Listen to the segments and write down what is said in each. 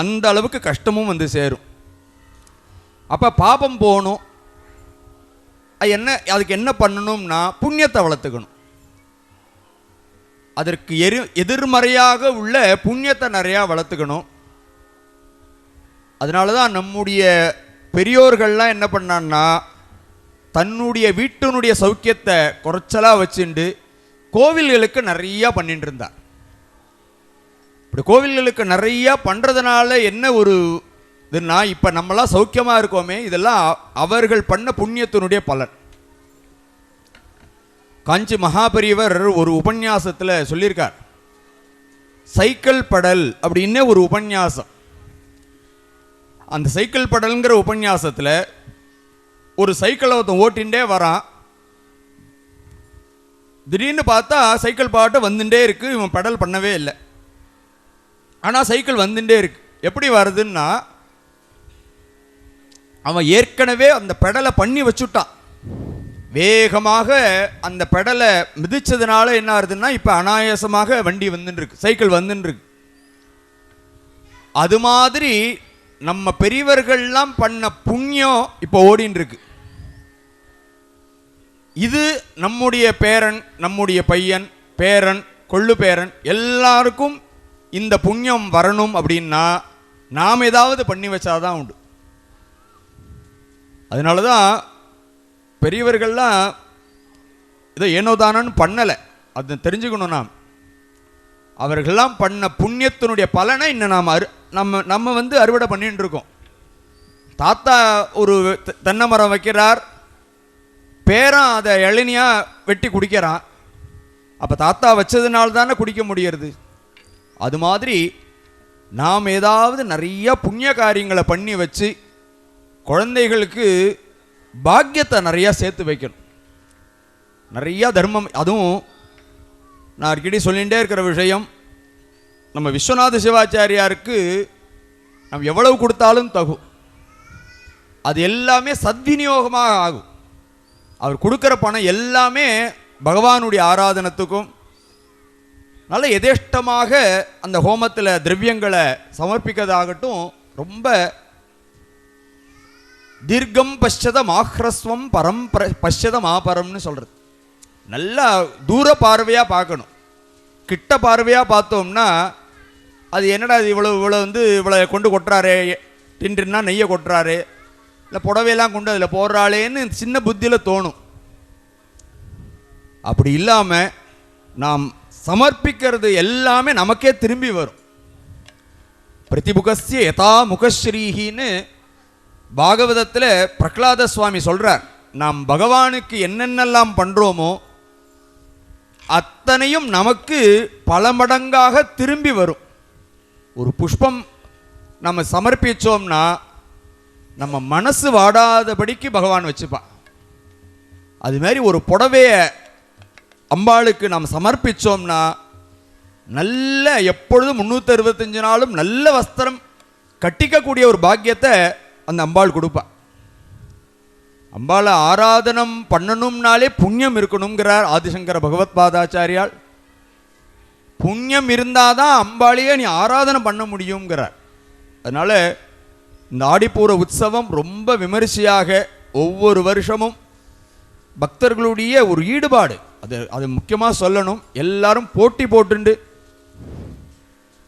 அந்த அளவுக்கு கஷ்டமும் வந்து சேரும். அப்போ பாபம் போகணும், அதுக்கு என்ன பண்ணணும்னா புண்ணியத்தை வளர்த்துக்கணும். அதற்கு எதிர்மறையாக உள்ள புண்ணியத்தை நிறையா வளர்த்துக்கணும். அதனால தான் நம்முடைய பெரியோர்கள்லாம் என்ன பண்ணான்னா, தன்னுடைய வீட்டினுடைய சௌக்கியத்தை குறைச்சலாக வச்சுண்டு கோவில்களுக்கு நிறையா பண்ணிட்டு இருந்தார். இப்படி கோவில்களுக்கு நிறையா பண்ணுறதுனால என்ன ஒரு இதுன்னா, இப்போ நம்மளாம் சௌக்கியமாக இருக்கோமே, இதெல்லாம் அவர்கள் பண்ண புண்ணியத்தினுடைய பலன். காஞ்சி மகாபெரியவர் ஒரு உபன்யாசத்தில் சொல்லியிருக்கார், சைக்கிள் படல் அப்படின்னு ஒரு உபன்யாசம். அந்த சைக்கிள் படல்ங்கிற உபன்யாசத்தில் ஒரு சைக்கிளை ஒருத்தன் ஓட்டிகிட்டே வரான். திடீர்னு பார்த்தா சைக்கிள் பாட்டு வந்துட்டே இருக்கு, இவன் பெடல் பண்ணவே இல்லை, ஆனால் சைக்கிள் வந்துட்டே இருக்கு. எப்படி வருதுன்னா, அவன் ஏற்கனவே அந்த பெடலை பண்ணி வச்சுட்டான். வேகமாக அந்த பெடலை மிதிச்சதுனால என்ன ஆகுதுன்னா, இப்போ அனாயாசமாக வண்டி வந்துருக்கு, சைக்கிள் வந்துருக்கு. அது மாதிரி நம்ம பெரியவர்கள்லாம் பண்ண புண்ணியம் இப்போ ஓடின்னு இருக்கு. இது நம்முடைய பேரன், நம்முடைய பையன், பேரன், கொள்ளு பேரன் எல்லாருக்கும் இந்த புண்ணியம் வரணும் அப்படின்னா நாம் ஏதாவது பண்ணி வச்சாதான் உண்டு. அதனால தான் பெரியவர்கள்லாம் இதை ஏனோதானன்னு பண்ணலை, அதை தெரிஞ்சுக்கணும். நாம் அவர்கள்லாம் பண்ண புண்ணியத்தினுடைய பலனை இன்னும் நம்ம வந்து அறுவடை பண்ணிட்டு இருக்கோம். தாத்தா ஒரு தென்னை மரம் வைக்கிறார், பேரன் அதை இளநியாக வெட்டி குடிக்கிறான். அப்போ தாத்தா வச்சதுனால தானே குடிக்க முடியறது. அது மாதிரி நாம் ஏதாவது நிறைய புண்ணிய காரியங்களை பண்ணி வச்சு குழந்தைகளுக்கு பாக்கியத்தை நிறையா சேர்த்து வைக்கணும். நிறையா தர்மம். அதுவும் நான் அடிக்கடி சொல்லிகிட்டே இருக்கிற விஷயம், நம்ம விஸ்வநாத சிவாச்சாரியாருக்கு நம்ம எவ்வளவு கொடுத்தாலும் தகும். அது எல்லாமே சத்விநியோகமாக ஆகும். அவர் கொடுக்குற பணம் எல்லாமே பகவானுடைய ஆராதனத்துக்கும், நல்ல எதேஷ்டமாக அந்த ஹோமத்தில் திரவியங்களை சமர்ப்பிக்கிறதாகட்டும், ரொம்ப தீர்க்கம் பஷ்யதம் ஆஹ்ரஸ்வம் பரம் பஷ்யதம் ஆபரம்னு சொல்கிறது. நல்லா தூர பார்வையாக பார்க்கணும். கிட்ட பார்வையாக பார்த்தோம்னா அது என்னடா இது இவ்வளோ வந்து இவ்வளோ கொண்டு கொட்டுறாரு, டின்றுன்னா நெய்யை கொட்டுறாரு, இல்லை புடவையெல்லாம் கொண்டு அதில் போடுறாளேன்னு சின்ன புத்தியில் தோணும். அப்படி இல்லாமல் நாம் சமர்ப்பிக்கிறது எல்லாமே நமக்கே திரும்பி வரும். பிரதிமுகஸ்ய யதா முகஸ்ரீஹின்னு பாகவதத்தில் பிரகலாத சுவாமி சொல்கிறார். நாம் பகவானுக்கு என்னென்னலாம் பண்ணுறோமோ அத்தனையும் நமக்கு பல மடங்காக திரும்பி வரும். ஒரு புஷ்பம் நம்ம சமர்ப்பிச்சோம்னா நம்ம மனசு வாடாதபடிக்கு பகவான் வச்சுப்பான். அதுமாரி ஒரு புடவையை அம்பாளுக்கு நாம் சமர்ப்பிச்சோம்னா நல்ல எப்பொழுதும் 365 நாளும் நல்ல வஸ்திரம் கட்டிக்கக்கூடிய ஒரு பாக்கியத்தை அந்த அம்பாள் கொடுப்பா. அம்பாளை ஆராதனம் பண்ணணும்னாலே புண்ணியம் இருக்கணுங்கிறார் ஆதிசங்கர பகவத் பாதாச்சாரியால். புண்ணியம் இருந்தாதான் அம்பாளையே நீ ஆராதனை பண்ண முடியுங்கிறார். அதனால இந்த ஆடிப்பூர உற்சவம் ரொம்ப விமரிசையாக ஒவ்வொரு வருஷமும் பக்தர்களுடைய ஒரு ஈடுபாடு, அது முக்கியமாக சொல்லணும். எல்லாரும் போட்டி போட்டுண்டு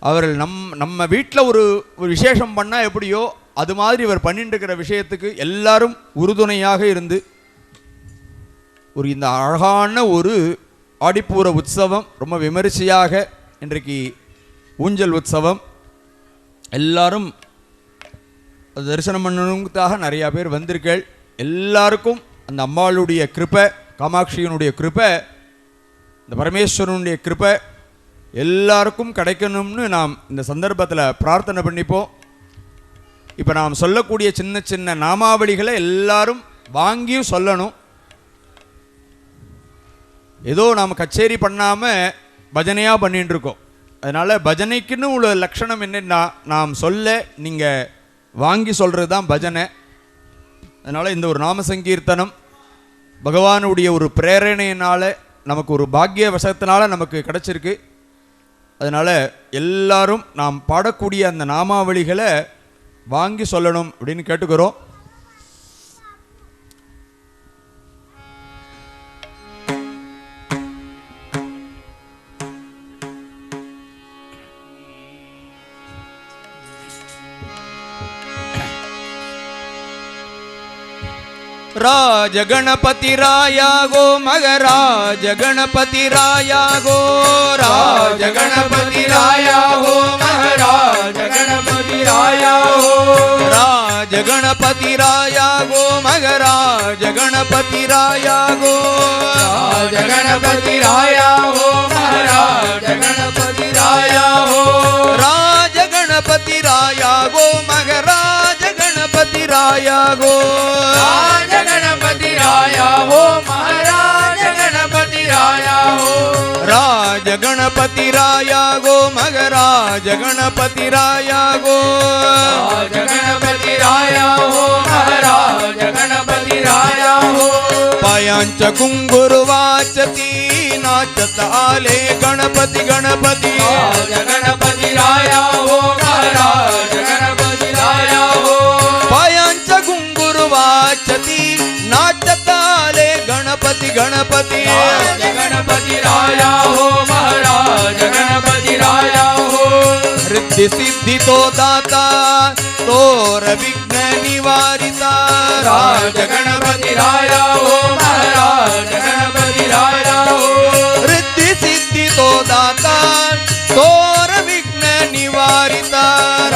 அவர்கள் நம்ம வீட்டில் ஒரு விசேஷம் பண்ணால் எப்படியோ அது மாதிரி இவர் பண்ணிட்டு இருக்கிற விஷயத்துக்கு எல்லாரும் உறுதுணையாக இருந்து ஒரு இந்த அழகான ஒரு ஆடிப்பூர உற்சவம் ரொம்ப விமரிசையாக இன்றைக்கு ஊஞ்சல் உற்சவம் எல்லாரும் தரிசனம் பண்ணணுங்கிறதுக்காக நிறையா பேர் வந்திருக்கள். எல்லாருக்கும் அந்த அம்பாளுடைய கிருபை, காமாட்சியினுடைய கிருபை, இந்த பரமேஸ்வரனுடைய கிருபை எல்லாருக்கும் கிடைக்கணும்னு நாம் இந்த சந்தர்ப்பத்தில் பிரார்த்தனை பண்ணிப்போம். இப்போ நாம் சொல்லக்கூடிய சின்ன சின்ன நாமாவளிகளை எல்லாரும் வாங்கியும் சொல்லணும். ஏதோ நாம் கச்சேரி பண்ணாமல் பஜனையாக பண்ணிட்டு இருக்கோம். அதனால் பஜனைக்குன்னு உள்ள லட்சணம் என்னென்னா, நாம் சொல்ல நீங்கள் வாங்கி சொல்கிறது தான் பஜனை. அதனால் இந்த ஒரு நாம சங்கீர்த்தனம் பகவானுடைய ஒரு பிரேரணையினால் நமக்கு ஒரு பாக்கிய வசத்தினால நமக்கு கிடச்சிருக்கு. அதனால் எல்லாரும் நாம் பாடக்கூடிய அந்த நாமாவளிகளை வாங்கி சொல்லணும் அப்படின்னு கேட்டுக்கிறோம். राज गणपति राया गो मगराज गणपति राया गो राज गणपति राया हो महाराज गणपति राया हो राज गणपति राया गो मगराज गणपति राया गो राज गणपति राया हो महाराज गणपति राया हो राज गणपति राया गो मगराज गणपति राया गो राज गणपति राया हो महाराज गणपति राया हो राज गणपति राया गो मगराज गणपति राया गो राज गणपति राया हो महाराज गणपति राया हो पायांच घुंगुरु वाचती नाचत आले गणपति गणपति राज गणपति राया हो महाराज गणपति राया हो पायांच घुंगुरु वाचती नाचत आले गणपति गणपति राज गणपति राया हो महाराज गणपति राया हो रिद्धि सिद्धि तो दाता तोर विघ्न निवारिता राज गणपति राया हो महाराज गणपति राया हो रिद्धि सिद्धि तो दाता तोर विघ्न निवारिता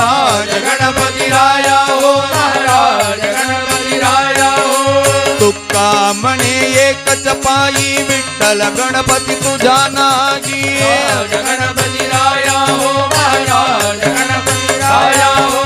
राज गणपति राया हो महाराज गणपति राया हो तुका म्हणे एक चपाई विठ्ठल गणपती तुझ्या नागी राज गणपति राया हो महाराज गणपति राया हो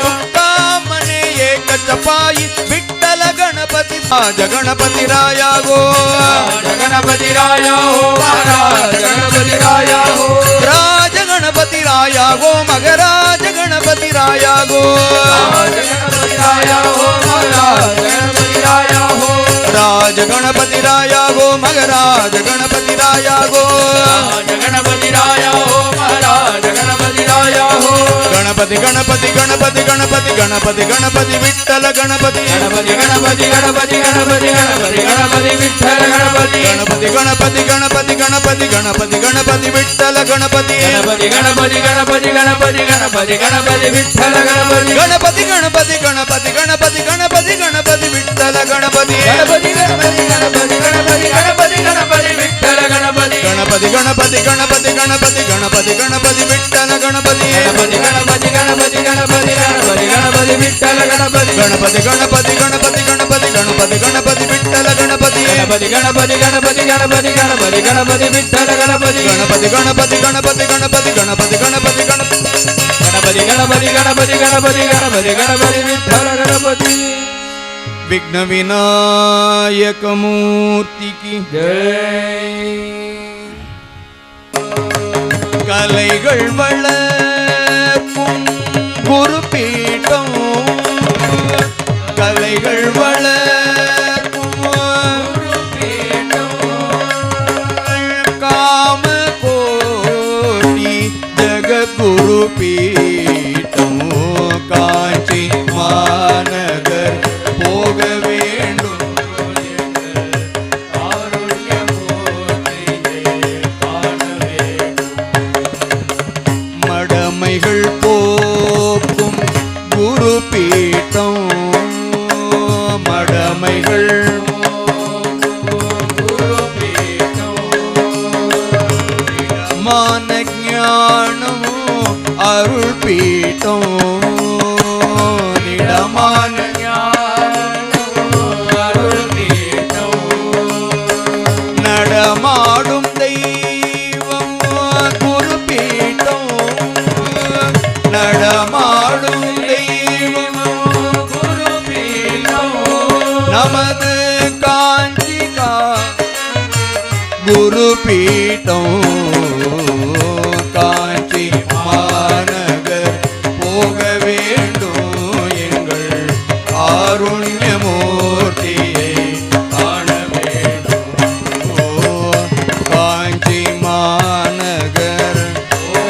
तुका म्हणे एक चपाई विठ्ठल गणपती राज गणपती राया गो राज गणपति राया हो महाराज गणपति राया हो राज गणपती राया गो मगराज गणपती राया गो राज गणपति राया हो महाराज गणपति राया हो राज गणपती राया गो मगराज गणपती राया गो राज गणपति राया हो महाराज गणपति राया हो गणपती गणपती गणपती गणपती गणपती गणपती विठ्ठल गणपती गणपति गणपति गणपति गणपति गणपति गणपति विठ्ठल गणपति गणपती गणपती गणपती गणपती गणपती गणपती विठ्ठल गणपती गणपति गणपति गणपति गणपति गणपति गणपति विठ्ठल गणपति गणपती गणपती गणपती गणपती गणपती गणपती विठ्ठल गणपती गणपति गणपति गणपति गणपति गणपति गणपति विठ्ठल गणपति गणपती गणपती गणपती गणपती गणपती गणपती विठ्ठल गणपती गणपति गणपति गणपति गणपति गणपति गणपति विठ्ठल गणपति गणपती गणपती गणपती गणपती गणपती गणपती विठ्ठल गणपती गणपति गणपति गणपति गणपति गणपति गणपति विठ्ठल गणपति गणपती गणपती गणपती गणपती गणपती गणपती गणपति गणपति गणपति गणपति गणपति गणपति विठ्ठल गणपति विघ्न विनायक मूर्ति की जय கலைகள் வளர்க்கும் குருபீடம் கலைகள் வளர்க்கும் காம கோட்டி ஜகத்குரு பீடம் காஞ்சி மாநகர் போக வேண்டும் மடமைகள் போக்கும் குரு பீட்டம் மடமைகள் மான ஞானம் அருள் பீட்டம் நிடமான நடமாடும் தெய்வம் குரு பீட்டம் நடமாடும் தெய்வம் குரு பீடம் நமது காஞ்சிகா குரு பீட்டம் காஞ்சி மாநகர் போக வேண்டும் எங்கள் ஆருண்யமூர்த்தியை காண வேண்டும் காஞ்சி மாநகர் போக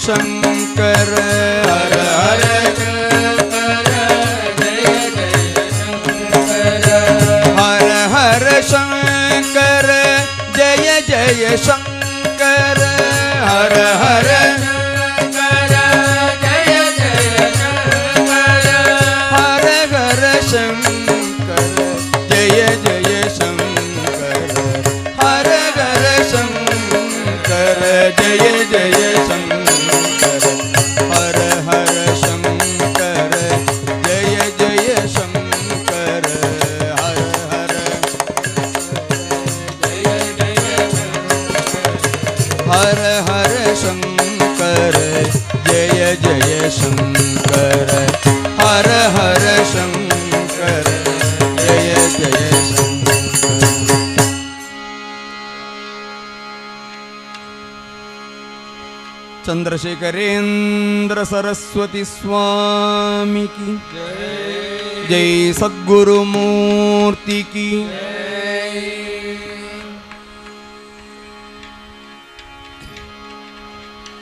शंकर हर हर शंकर जय जय शंकर हर हर शंकर जय जय शंकर हर हर शंकर जय जय शंकर हर हर शंकर जय जय शंकर हर हर हर हर शंकर जय जय शंकर हर हर शंकर जय जय शंकर। चंद्रशेखरेंद्र सरस्वती स्वामी की जय, सद्गुरु मूर्ति की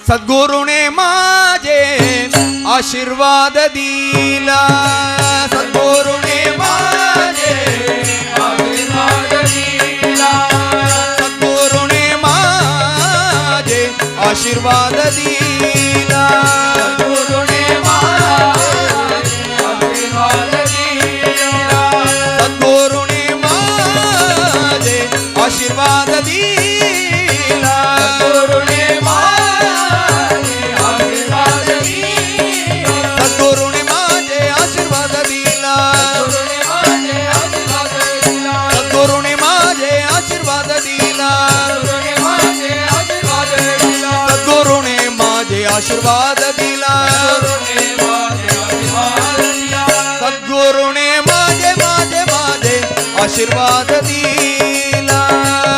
सद्गुरुने माझे आशीर्वाद दिला, सद्गुरुने माझे आशीर्वाद दिला, सद्गुरुने माझे आशीर्वाद दिला, सद्गुरुने माझे आशीर्वाद दिला, सद्गुरुने माझे आशीर्वाद दिला, सद्गुरुने आशीर्वाद दिला, सद्गुरुने माझे माझे माझे आशीर्वाद दिला,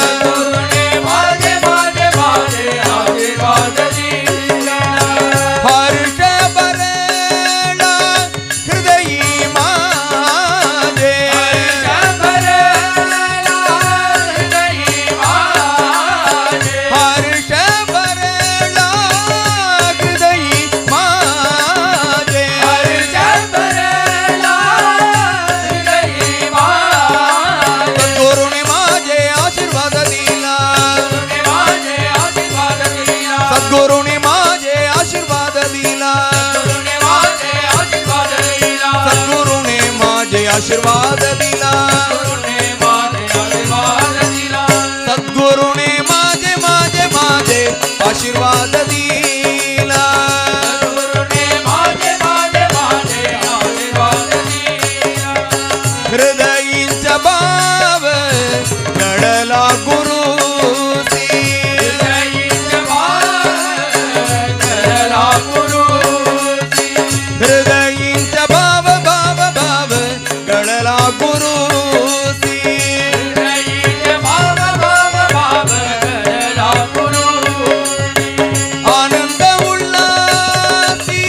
सद्गुरुने माझे माझे माझे आशीर्वाद दिला, हर्ष भरला हृदयी माझे, हर्ष भरला हृदयी माझे, हर्ष भरला सद्गुरुने माझे आशीर्वाद दिला, सद्गुरुने माझे आशीर्वाद दिला, सद्गुरुने माझे माझे माझे आशीर्वाद दिला, हृदयींचा भाव घडला गुरुसी, हृदयींचा भाव भाव भाव गळला गुरुसी, हृदयींचा भाव भाव भाव गळला गुरुसी, आनंद उल्हासी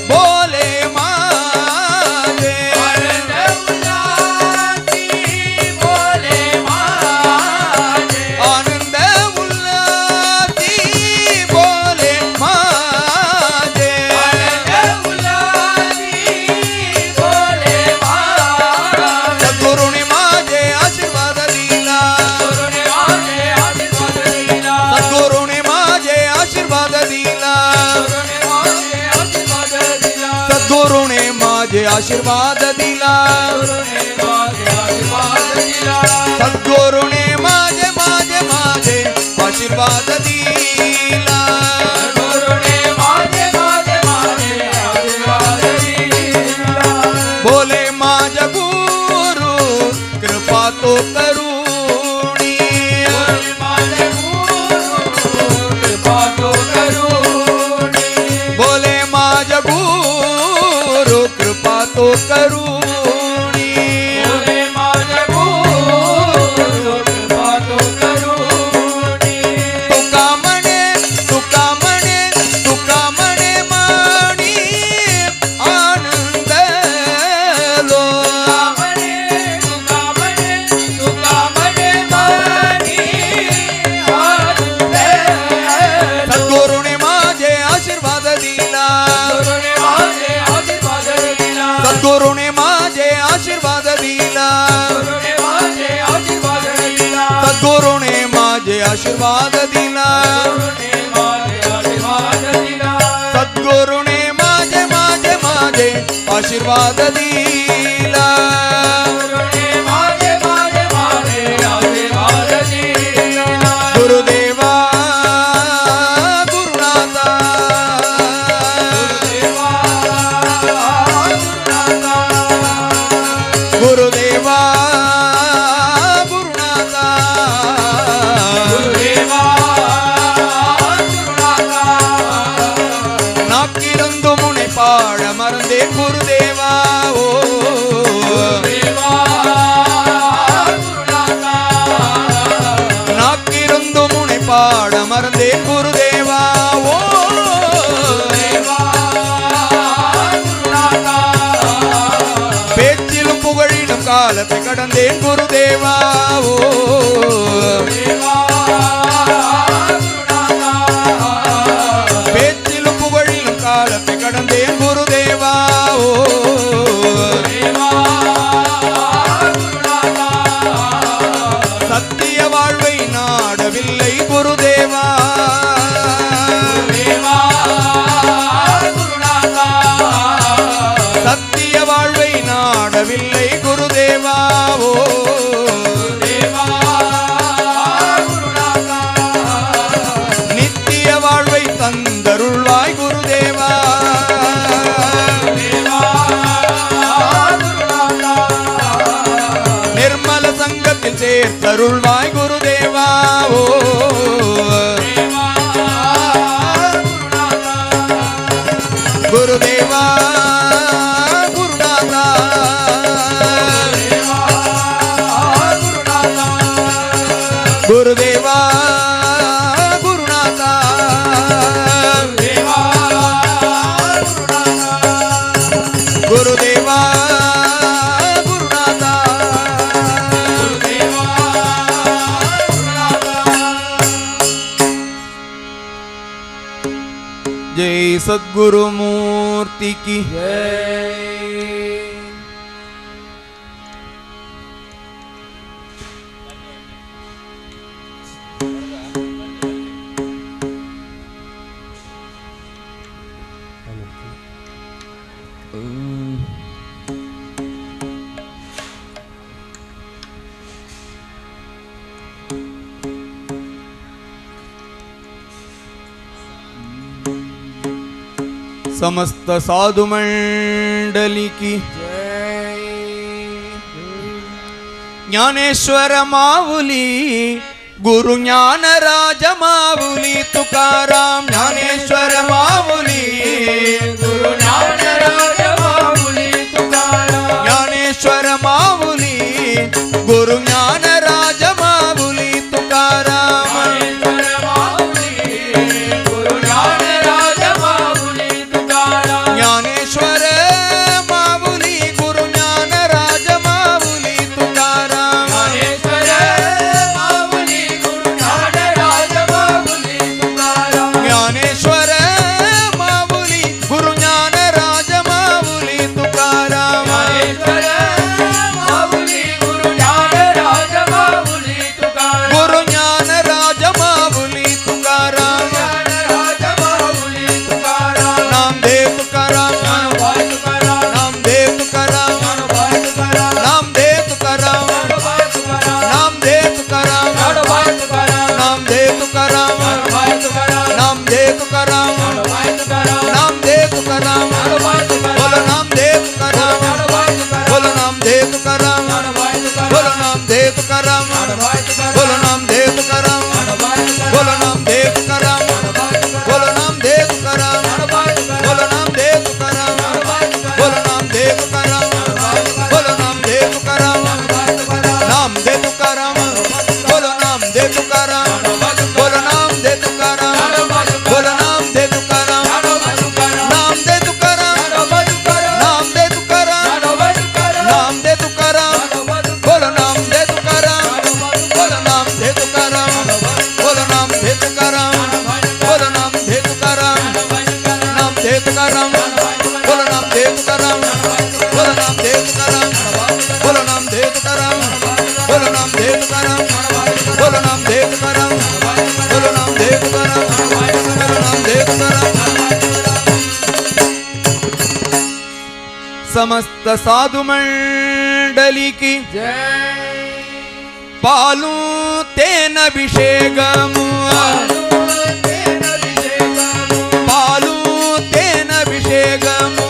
बोले माझे, आनंद उल्हासी बोले माझे, आनंद उल्हासी बोले माझे, सद्गुरुने माझे आशीर्वाद दिला, सद्गुरुने माझे आशीर्वाद दिला, सद्गुरुने माझे आशीर्वाद दिला, सद्गुरुने माझे माझे माझे आशीर्वाद दिला, बोले माझा गुरु कृपा तो करुणी, बोले माझा गुरु कृपा तो करुणी, तुका म्हणे तुका म्हणे तुका म्हणे माणी आनंद लो, तुका म्हणे तुका आशीर्वाद दिला सद्गुरुने माझे माझे माझे आशीर्वाद दिला गुरुदेवा गुरुनाथा गुरुदेवा गुरुनाथा नाकिरंदु मुने पाड मरंदे गुरुदेवा ओ नाकिरंदु मुने पाड मरंदे गुरुदेवा ओ பேச்சிலும் புகழிலும் காலத்தை கடந்தேன் குருதேவா ஓ பேச்சிலும் புகழிலும் காலத்தை கடந்தேன் குருதேவா ஓ சத்திய வாழ்வை நாடவில்லை குருதேவா சத்திய வாழ்வை நாடவில்லை குருதேவா ஓ நித்திய வாழ்வை தந்தருள்வாய் குருதேவா நிர்மல சங்கத்தில் சேர்த்தருள்வாய் குருதேவா ஓ குருதேவா குருநாதா குருதேவா குருநாதா குருதேவா குருநாதா जय सद्गुरु मूर्ति की समस्त साधु मंडली की ज्ञानेश्वर माऊली गुरु ज्ञान राज माऊली तुकाराम ज्ञानेश्वर माऊली गुरु ज्ञान राज माऊली तुकाराम ज्ञानेश्वर माऊली गुरु ज्ञान राज माऊली तुकाराम ज्ञानेश्वर माऊली गुरु ज्ञान राज माऊली तुकाराम ज्ञानेश्वर माऊली गुरु ज्ञान राज माऊली तुकाराम गुरु ज्ञान राज माऊली तुकाराम नाम दे तुकाराम नाम दे तुकाराम नाम दे तुकाराम नाम दे तुकाराम नाम दे तुकाराम नाम दे तुकाराम नाम दे तुकाराम बोलो नाम दे तुकाराम बोलो नाम दे तुकाराम बोलो नाम दे तुकाराम बोलो नाम दे तुकाराम बोलो नाम दे तुकाराम बोलो नाम दे तुकाराम बोलो नाम दे तुकाराम बोलो नाम दे तुकाराम बोलो नाम दे तुकाराम नाम दे तुकाराम बोलो नाम दे तुकाराम बोलो नाम दे तुकाराम बोलो नाम दे तुकाराम नाम दे तुकाराम नाम दे तुकाराम नाम दे तुकाराम बोलो नाम दे तुकाराम बोलो नाम दे तुकाराम बोलो नाम दे तुकाराम बोलो नाम दे तुकाराम नाम दे तुकाराम बोलो नाम दे तुकाराम बोलो नाम दे तुकाराम बोलो नाम दे तुकाराम बोलो नाम दे तुकाराम समस्त साधु मंडली की पालू तेन अभिषेकमु पालू तेन अभिषेकमु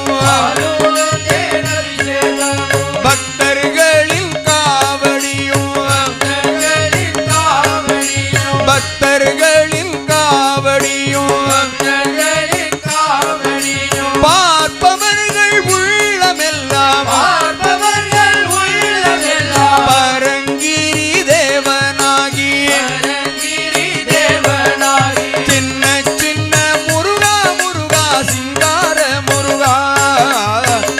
भक्तर्गळिल कावडियु भक्तर्गळिल कावडियु பார்ப்பவர்கள் உள்ளமெல்லாம் பரங்கிரி தேவனாகி சின்ன சின்ன முருகா முருகா சிங்கார முருகா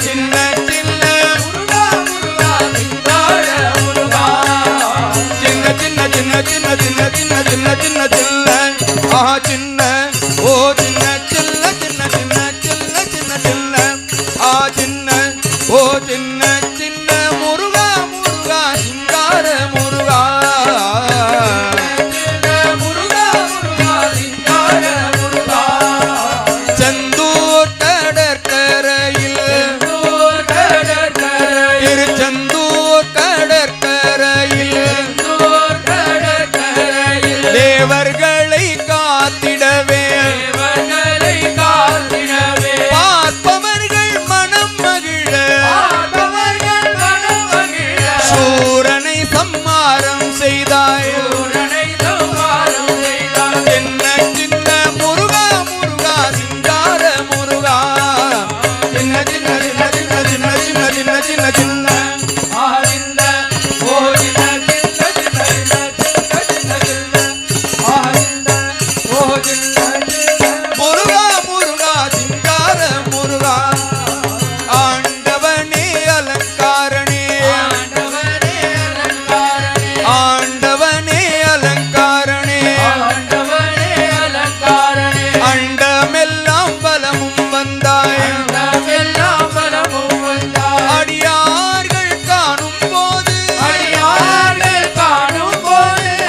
சின்ன சின்ன முருகா முருகா சிங்கார முருகா சின்ன சின்ன சின்ன சின்ன சின்ன சின்ன சின்ன சின்ன சின்ன ஆஹா சின்ன ஓ சின்ன சின்ன சின்ன சின்ன சின்ன சின்ன சின்ன ஆ சின்ன ஓ சின்ன சின்ன முருகா முருகா சிங்கார முருகா முருகா முருகா சிங்கார முருகா செந்தூர் கடற்கரையில் திருச்செந்தூர் கடற்கரையில் தேவர்களை காத்திடவே பார்ப்பவர்கள் மனம் மகிழ சூரனை சம்மாரம் செய்தாய் சின்ன சின்ன முருகா முருகா சிங்கார முருகா சின்ன சின்ன சின்ன சின்ன சின்ன சின்ன சின்ன சின்ன சின்ன முருகா முருகா சிங்கார முருகா ஆண்டவனே அலங்காரணே ஆண்டவனே அலங்காரணே அண்டமெல்லாம் பலமும் வந்தாய் அடியார்கள் காணும் போது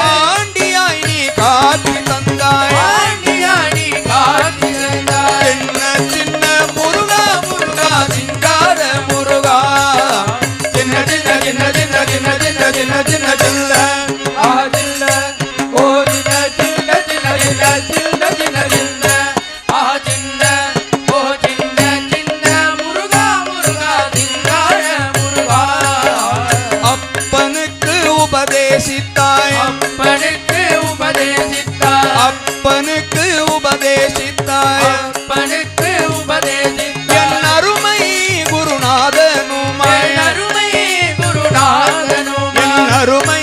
ஆண்டியாய் நீ காட்சி தந்தாய் சின்ன சின்ன முருகா முருகா சிங்கார முருகா சின்ன சின்ன சின்ன சின்ன சின்ன சின்ன சின்ன சின்ன சின்ன அப்பனுக்கு உபதேசித்தாய் அப்பனுக்கு உபதேசித்தாய் என் அருமை குருநாதனுமாய் என் அருமை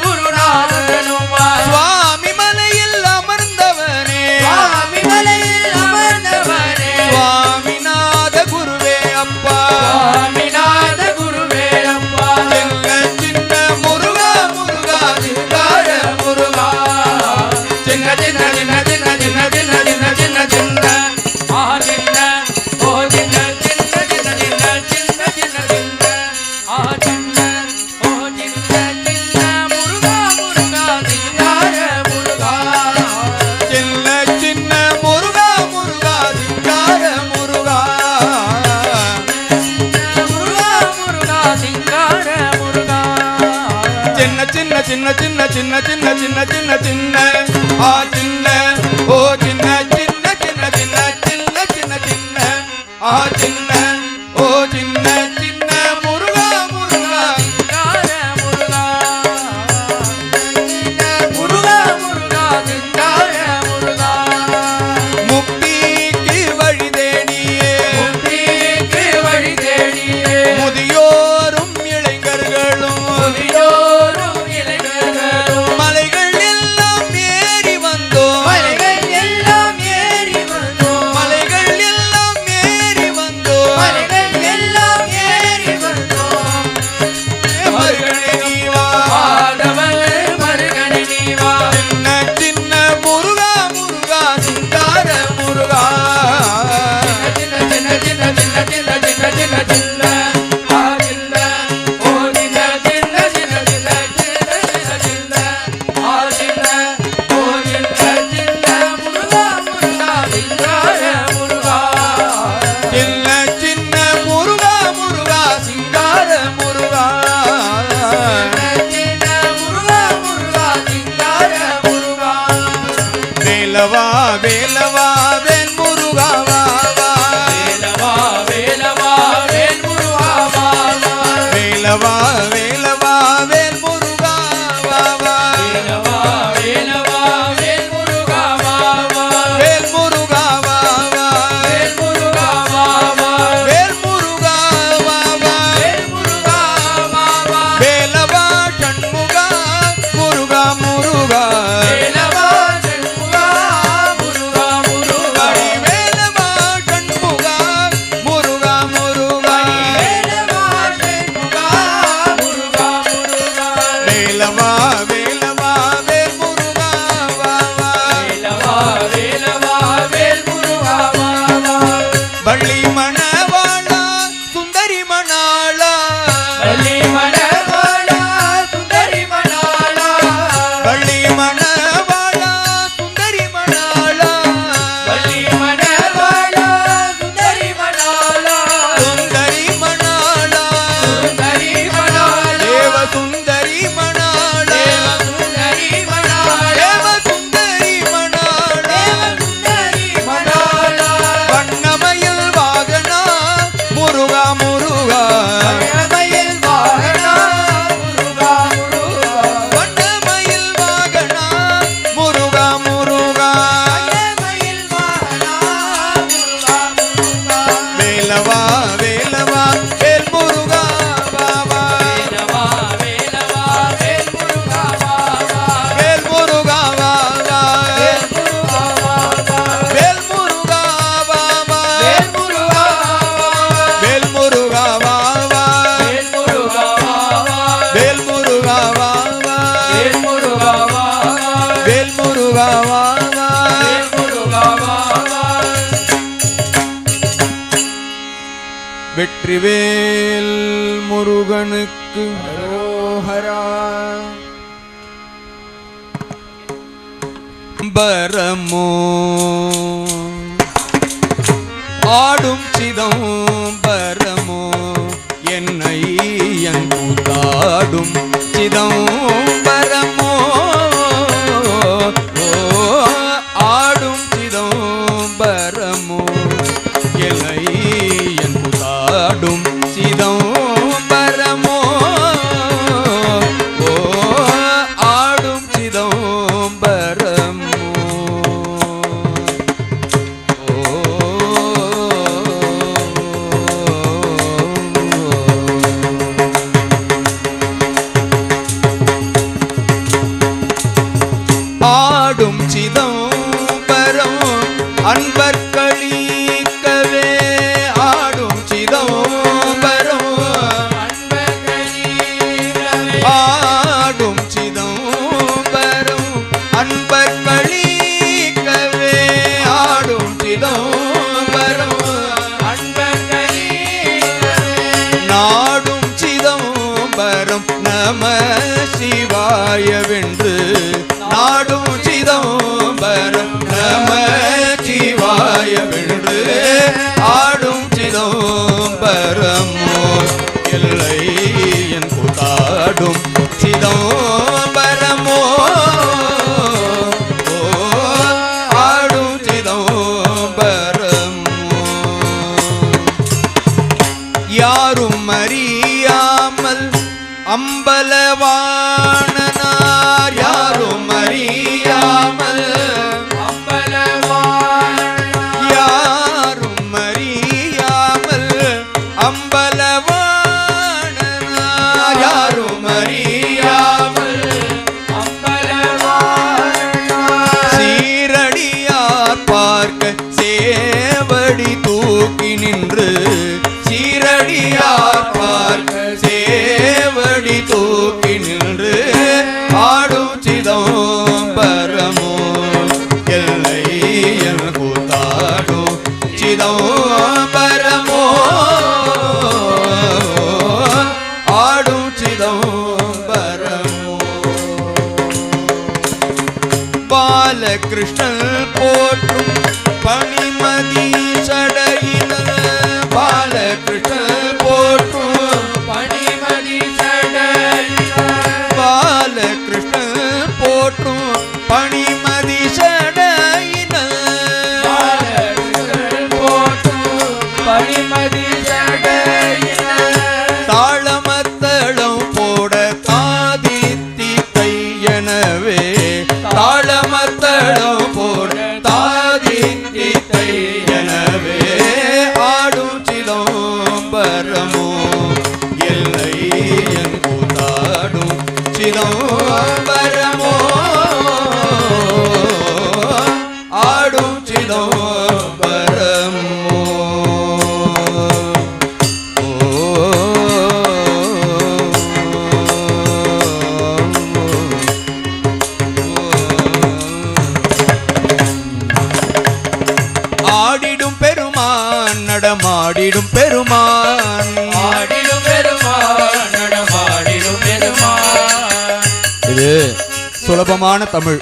குருநாதனுமாய் சுவாமி மலையில் அமர்ந்தவனே சுவாமிநாத குருவே அப்பா சின்ன சின்ன முருகா முருகா சிங்கார முருகா சின்ன சின்ன சின்ன சின்ன சின்ன சின்ன சின்ன சின்ன சின்ன சின்ன சின்ன முருகா முருகா சிங்கார முருகா சின்ன சின்ன சின்ன சின்ன சின்ன சின்ன சின்ன சின்ன சின்ன ஆ சின்ன ஓ சின்ன சின்ன சின்ன சின்ன சின்ன சின்ன சின்ன ஆ சின்ன ஓ சின்ன சின்ன முருகா முருகா முக்திக்கு வழி தேடியே முதியோரும் இளைஞர்களும் மலைகள் எல்லாம் ஏறி வந்தோம் மலைகள் எல்லாம் ஏறி வந்தோம் வேலவா வேலவா வேல் முருகா வா வா. வேலவா வேலவா வேல் முருகா வா வா. வேலவா வேலவா வேல் முருகா வா வா. வேலவா வேலவா வேல் முருகா வா வா. வேல் முருகா வா வா. வேல் முருகா வா வா. வேல் முருகா வா வா. வேல் முருகா வா வா. வேலவா சண்முகா முருகா முருகா. வேலவா சண்முகா முருகா முருகா. வேலவா சண்முகா முருகா முருகா. வேலவா சண்முகா முருகா முருகா. வேலவா வேலவா வேல் முருகா வா வா. வேலவா வேலவா வேல் முருகா வா வா. வள்ளி மணவாளா சுந்தரி மணாளா. வள்ளி மணவாளா சுந்தரி மணாளா. வள்ளி மணவாளா சுந்தரி மணாளா. வள்ளி மணவாளா சுந்தரி மணாளா. சுந்தரி மணாளா. சுந்தரி மணாளா. தேவ சுந்தரி மணாளா. சுந்தரி மணாளா. தேவ சுந்தரி மணாளா. சுந்தரி மணாளா. வண்ணமயில் வாகனா முருகா முருகா. மயில் வாகனா முருகா முருகா. வண்ணமயில் வாகனா முருகா முருகா. மயில் வாகனா முருகா முருகா. வேலவா வேலவா வேல் முருகா வா வா. வேலவா வேலவா வேல் முருகா வா வா. வேல் முருகா வா வா. வேல் முருகா வா வா. வேல் முருகா வா வா. வேல் முருகா வா வா. வேல் முருகா வா வா. வேல் முருகா வா வா. வேல் முருகா வா வா. வேல் முருகா வா வா. வேல் முருகா வா வா. வேல் முருகா வா வா. வெற்றிவேல் முருகனுக்கு ஹரோஹரா. பரமோ ஆடும் சிதம்பரமோ என்னை என் கூத்தாடும் சிதம்பரமோ. ஓ ஆடும் சிதம்பரமோ என்னை என் கூத்தாடும் சிதம்பரமோ. ஓ ஆடும் சிதம்பரமோ. ஆடும் சிதம்பரம் அன்பர் களிக்கவே. ஆடும் சிதம்பரம் ஆடும் சிதம்பரம் அன்பர் களிக்கவே. ஆடும் சிதம்பரம் நாடும் சிதம்பரம் நம சிவாயவென்று. நாடும் சிதம்பரம் நம சிவாயவென்று. ஆடும் சிதம்பரமோ எல்லை என் கூத்தாடும் சிதம்பரமோ. ஓ ஆடும் சிதம்பரமோ. யாரும் அறியாமல் அம்பலவாணனார். யாரும் அறியாமல் யாரும் அறியாமல் அம்பலவாணனார். யாரும் அறியாமல் சீரடியார் பார்க்க சேவடி தூக்கி நின்று. சீரடியார் பார்க்க சேவடி தூக்கி நின்று. ஆடும் சிதம்பரமோ எல்லை என் கூத்தாடும் சிதம்பரமோ. ஆடும் சிதம்பரமோ. பாலகிருஷ்ணன் போற்றும் பணிமதி சடையினர். பாலகிருஷ்ணன் போற்றும் பணிமதி சடையினர். பாலகிருஷ்ணன் போற்றும் பணிமதி சடையினர். சுலபமான தமிழ்.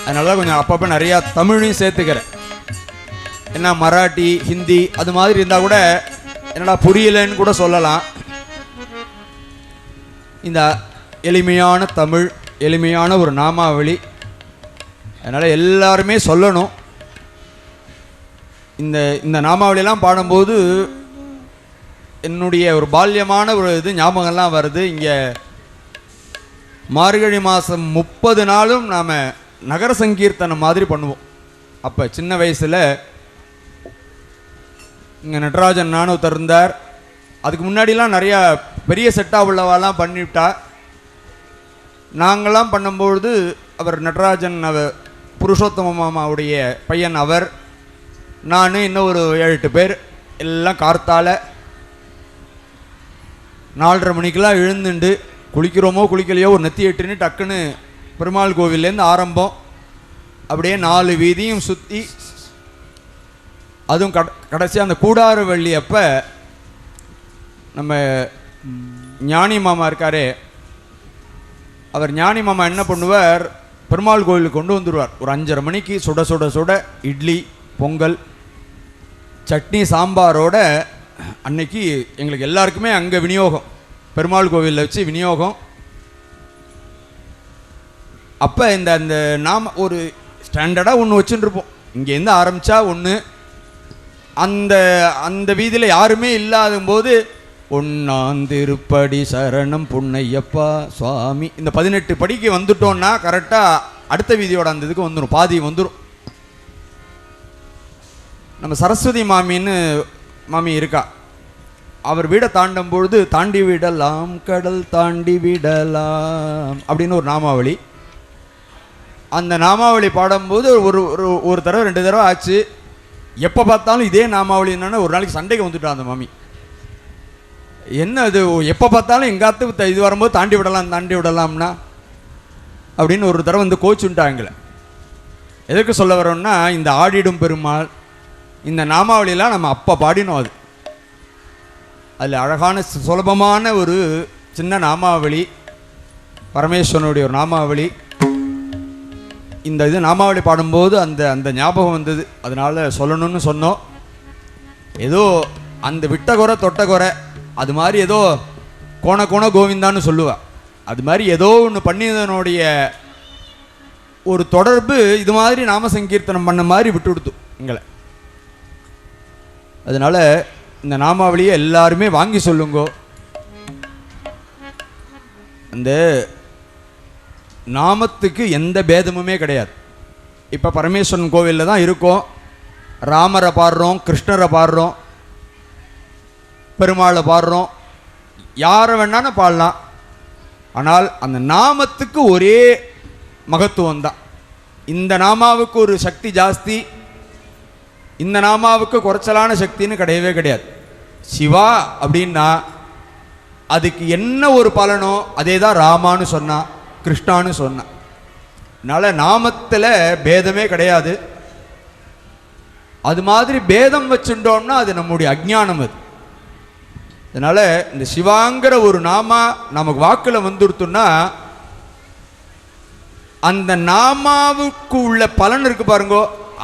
அதனால தான் கொஞ்சம் அப்பப்போ நிறையா தமிழையும் சேர்த்துக்கிறேன். என்ன மராட்டி ஹிந்தி அது மாதிரி இருந்தால் கூட என்னடா புரியலன்னு கூட சொல்லலாம். இந்த எளிமையான தமிழ், எளிமையான ஒரு நாமாவளி, அதனால் எல்லாருமே சொல்லணும். இந்த நாமாவளியெல்லாம் பாடும்போது என்னுடைய ஒரு பால்யமான ஒரு இது ஞாபகம்லாம் வருது. இங்கே மார்கழி மாதம் 30 நாளும் நாம் நகர சங்கீர்த்தனம் மாதிரி பண்ணுவோம். அப்போ சின்ன வயசில் இங்கே நடராஜன் நானும் இருந்தார். அதுக்கு முன்னாடிலாம் நிறையா பெரிய செட்டாக உள்ளவாலாம் பண்ணிவிட்டா. நாங்களாம் பண்ணும்பொழுது அவர் நடராஜன், அவர் புருஷோத்தம மாமாவுடைய பையன், அவர், நான், இன்னும் ஒரு 7-8 பேர் எல்லாம் கார்த்தால 4:30 மணிக்கெல்லாம் எழுந்துண்டு குளிக்கிறோமோ குளிக்கலையோ ஒரு நெத்தி எட்டுன்னு டக்குன்னு பெருமாள் கோவிலேருந்து ஆரம்பம். அப்படியே 4 வீதியும் சுற்றி, அதுவும் கடைசியாக அந்த கூடார வள்ளி அப்போ நம்ம ஞானி மாமா இருக்காரே, அவர் ஞானி மாமா என்ன பண்ணுவார், பெருமாள் கோவிலுக்கு கொண்டு வந்துடுவார். ஒரு 5:30 மணிக்கு சுட சுட சுட இட்லி, பொங்கல், சட்னி, சாம்பாரோட அன்னைக்கு எங்களுக்கு எல்லாருக்குமே அங்கே விநியோகம், பெருமாள் கோவிலில் வச்சு விநியோகம். அப்போ இந்த நாம் ஒரு ஸ்டாண்டர்டாக ஒன்று வச்சுட்டுருப்போம். இங்கேருந்து ஆரம்பித்தா ஒன்று, அந்த வீதியில் யாருமே இல்லாதபோது ஒன்னாந்திருப்படி சரணம் புண்ணையப்பா சுவாமி, இந்த 18 படிக்கு வந்துட்டோன்னா கரெக்டாக அடுத்த வீதியோட அந்த இதுக்கு வந்துடும், பாதி வந்துடும். நம்ம சரஸ்வதி மாமின்னு மாமி இருக்கா, அவர் வீடை தாண்டும் பொழுது தாண்டி விடலாம் கடல் தாண்டி விடலாம் அப்படின்னு ஒரு நாமாவளி. அந்த நாமாவளி பாடும்போது ஒரு தடவை 2 தடவை ஆச்சு. எப்போ பார்த்தாலும் இதே நாமாவளி என்னன்னா ஒரு நாளைக்கு சண்டைக்கு வந்துட்டான் அந்த மாமி. என்ன அது எப்போ பார்த்தாலும் எங்காத்து இது வரும்போது தாண்டி விடலாம்னா அப்படின்னு ஒரு தடவை வந்து கோச்சுட்டாங்களே. எதற்கு சொல்ல வரோம்னா, இந்த ஆடிடும் பெருமாள் இந்த நாமாவளியெல்லாம் நம்ம அப்போ பாடினோம். அதில் அழகான சுலபமான ஒரு சின்ன நாமாவளி, பரமேஸ்வரனுடைய ஒரு நாமாவளி. இந்த இது நாமாவளி பாடும்போது அந்த ஞாபகம் வந்தது, அதனால் சொல்லணும்னு சொன்னோம். ஏதோ அந்த விட்ட குறை தொட்ட குறை அது மாதிரி ஏதோ கோண கோவிந்தான்னு சொல்லுவா, அது மாதிரி ஏதோ ஒன்று பண்ணியதனுடைய ஒரு தொடர்பு இது மாதிரி நாம சங்கீர்த்தனம் பண்ண மாதிரி விட்டு கொடுத்து எங்களை. அதனால் இந்த நாமாவளியை எல்லாருமே வாங்கி சொல்லுங்கோ. அந்த நாமத்துக்கு எந்த பேதமுமே கிடையாது. இப்போ பரமேஸ்வரன் கோவிலில் தான் இருக்கோம், ராமரை பாடுறோம், கிருஷ்ணரை பாடுறோம், பெருமாளை பாடுறோம், யாரை வேணாலும் பாடலாம். ஆனால் அந்த நாமத்துக்கு ஒரே மகத்துவம் தான். இந்த நாமாவுக்கு ஒரு சக்தி ஜாஸ்தி, இந்த நாமாவுக்கு குறைச்சலான சக்தின்னு கிடையவே கிடையாது. சிவா அப்படின்னா அதுக்கு என்ன ஒரு பலனோ அதே தான் ராமான்னு சொன்னா, கிருஷ்ணான்னு சொன்னா. அதனால் நாமத்தில் பேதமே கிடையாது. அது மாதிரி பேதம் வச்சுட்டோம்னா அது நம்முடைய அஜ்ஞானம். அது அதனால் இந்த சிவாங்கிற ஒரு நாமா நமக்கு வாக்கில் வந்துடுத்துன்னா அந்த நாமாவுக்கு உள்ள பலன் இருக்கு பாருங்கோ,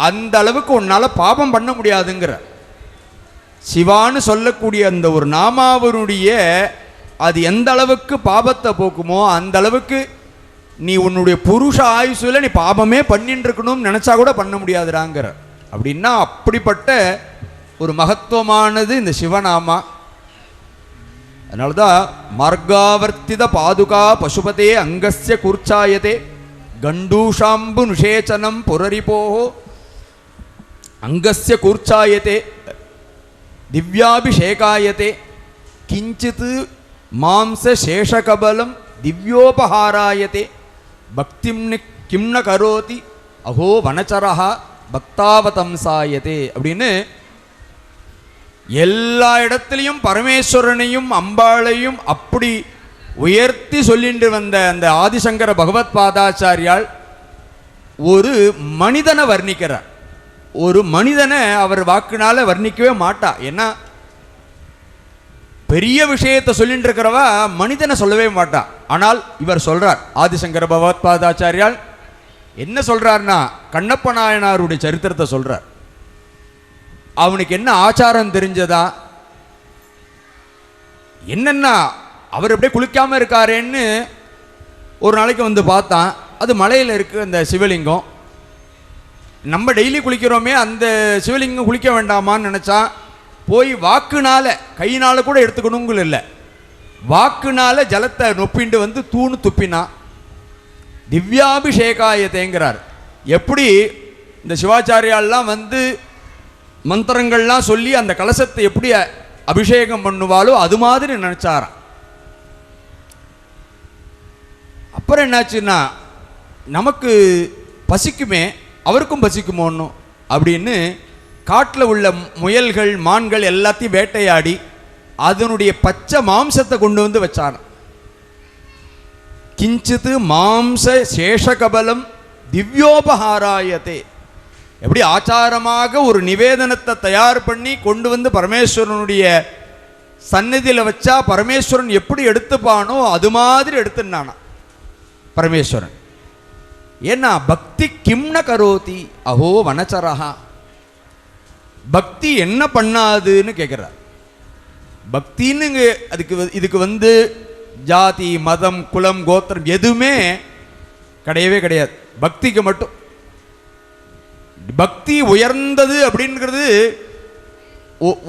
அந்த அளவுக்கு உன்னால் பாபம் பண்ண முடியாதுங்கிற. சிவான்னு சொல்லக்கூடிய அந்த ஒரு நாமாவனுடைய அது எந்த அளவுக்கு பாபத்தை போக்குமோ அந்த அளவுக்கு நீ உன்னுடைய புருஷ ஆயுசுல நீ பாபமே பண்ணிட்டு இருக்கணும்னு நினைச்சா கூட பண்ண முடியாதுடாங்கிற. அப்படின்னா அப்படிப்பட்ட ஒரு மகத்துவமானது இந்த சிவநாமா. அதனால்தான் மார்காவர்த்தித பாதுகா பசுபதே அங்கஸ்ய கூர்ச்சாயதே கண்டூஷாம்பு நிஷேச்சனம் புரரிபோஹோ அங்கஸ்ய கூர்ச்சாயதே திவ்யாபிஷேகாயதே கிஞ்சித் மாம்ச சேஷகபலம் திவ்யோபஹாராயதே பக்திம் கிம் ந கரோதி அஹோ வனச்சரஹா பக்தாவதம்சாயதே அப்படின்னு எல்லா இடத்துலையும் பரமேஸ்வரனையும் அம்பாளையும் அப்படி உயர்த்தி சொல்லிட்டு வந்த அந்த ஆதிசங்கர பகவத் பாதாச்சாரியால் ஒரு மனிதனை வர்ணிக்கிறார். ஒரு மனிதனை அவர் வாக்குனால வர்ணிக்கவே மாட்டா. ஏன்னா பெரிய விஷயத்தை சொல்லிட்டு இருக்கிறவா மனிதனை சொல்லவே மாட்டா. ஆனால் இவர் சொல்றார், ஆதிசங்கர பகவத்பாதாச்சாரியால் என்ன சொல்றார்னா, கண்ணப்ப நாயனாருடைய சரித்திரத்தை சொல்றார். அவனுக்கு என்ன ஆச்சாரம் தெரிஞ்சதா, என்னன்னா அவர் அப்படியே குளிக்காம இருக்காரேன்னு ஒரு நாளைக்கு வந்து பார்த்தான். அது மலையில் இருக்கு அந்த சிவலிங்கம். நம்ம டெய்லி குளிக்கிறோமே, அந்த சிவலிங்கம் குளிக்க வேண்டாமான்னு நினச்சான். போய் வாக்குனால, கையினால கூட எடுத்துக்கணுங்கள் இல்லை, வாக்குனால ஜலத்தை நொப்பிண்டு வந்து தூணு துப்பினான். திவ்யாபிஷேகாயத்தேங்கிறார். எப்படி இந்த சிவாச்சாரியாலாம் வந்து மந்திரங்கள்லாம் சொல்லி அந்த கலசத்தை எப்படி அபிஷேகம் பண்ணுவாலோ அது மாதிரி நினைச்சாராம். அப்புறம் என்னாச்சுன்னா, நமக்கு பசிக்குமே அவருக்கும் பசிக்குமோன்னு அப்படின்னு காட்டில் உள்ள முயல்கள் மான்கள் எல்லாத்தையும் வேட்டையாடி அதனுடைய பச்சை மாம்சத்தை கொண்டு வந்து வச்சாராம். கிஞ்சித்து மாம்ச சேஷகபலம் திவ்யோபஹாராயத்தே. எப்படி ஆச்சாரமாக ஒரு நிவேதனத்தை தயார் பண்ணி கொண்டு வந்து பரமேஸ்வரனுடைய சந்நிதியில் வச்சா பரமேஸ்வரன் எப்படி எடுத்துப்பானோ அது மாதிரி எடுத்துனானா பரமேஸ்வரன். ஏன்னா பக்தி கிம்ன கரோதி அஹோ வனச்சரஹா, பக்தி என்ன பண்ணாதுன்னு கேட்கிறார். பக்தின்னு இதுக்கு வந்து ஜாதி மதம் குலம் கோத்திரம் எதுவுமே கிடையவே கிடையாது. பக்திக்கு மட்டும் பக்தி உயர்ந்தது அப்படிங்கிறது.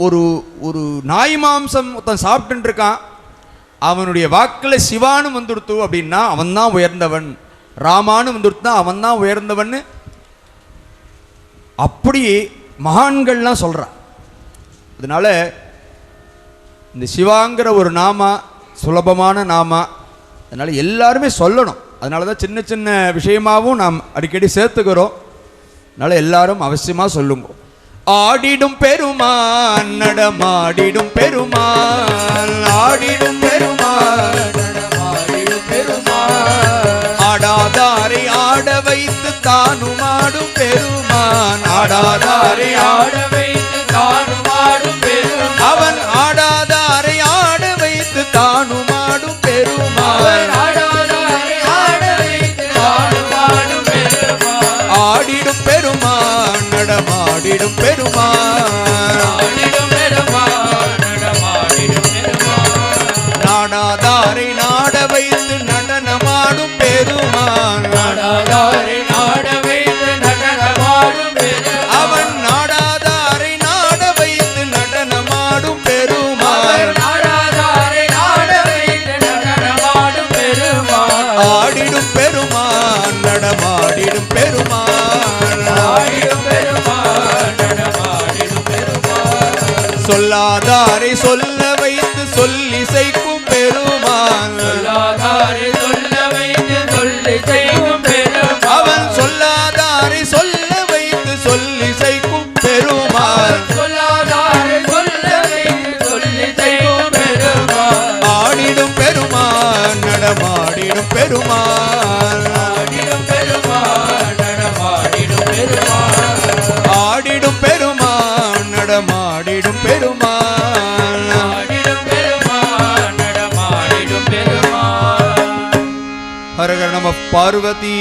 ஒரு ஒரு நாய் மாம்சம் ஒருத்தன் சாப்பிட்டு இருக்கான், அவனுடைய வாக்கில் சிவானு வந்துடுத்து அப்படின்னா அவன் தான் உயர்ந்தவன், ராமானு வந்துடுத்தா அவன் தான் உயர்ந்தவன். அப்படி மகான்கள்லாம் சொல்றான். அதனால இந்த சிவாங்கிற ஒரு நாமா சுலபமான நாமா, அதனால எல்லாருமே சொல்லணும். அதனால தான் சின்ன சின்ன விஷயமாகவும் நாம் அடிக்கடி சேர்த்துக்கிறோம். அதனால எல்லாரும் அவசியமா சொல்லுங்க. ஆடிடும் பெருமான் நடமாடிடும் பெருமான், ஆடிடும் பெருமான் நடமாடிடும் பெருமான், ஆடாதாரை ஆட வைத்து தானும் ஆடும் பெருமான், ஆடாதாரை ஆட வைத்து தானும் ஆடும் பெருமான், அவன் ஆடாதாரை ஆட வைத்து தானும் ஆடும் பெருமான், ஆடாதாரை ஆட வைத்து தானும் ஆடும் பெருமான், ஆடிடும் பெருமான் நடமாடிடும் பெருமான், ஆடிடும் பெருமான் நடமாடிடும் பெருமான், நாடாதாரை நாட வைத்து நடனமாடும் பெருமான், நாடாதாரை நாட வைத்து நடனமாடும் பெருமான், அவன் நாடாதாரை நாட வைத்து நடனமாடும் பெருமான், நாடாதாரை நாட வைத்து நடனமாடும் பெருமான், ஆடிடும் பெருமான் நடமாடிடும் பெருமான், ஆடிடும் பெருமான் நடமாடிடும் பெருமான், சொல்லாதாரை சொல்ல வைத்து சொல்லிசைக்கும் பெருமான், சொல்லாதாரை சொல்ல வைத்து சொல்லிசைக்கும் பெருமான், அவன் சொல்லாதாரை சொல்ல வைத்து சொல்லிசைக்கும் பெருமான், சொல்லாதாரை சொல்ல வைத்து சொல்லிசைக்கும் பெருமான், ஆடிடும் பெருமான் நடமாடிடும் பெருமான், ஆடிடும் பெருமான் நடமாடிடும் பெருமான், ஆடிடும் பெருமான் நடமாடிடும் பெருமான், ஆடிடும் பெருமான் நடமாடிடும் பெருமான். ஹர ஹர நம பார்வதி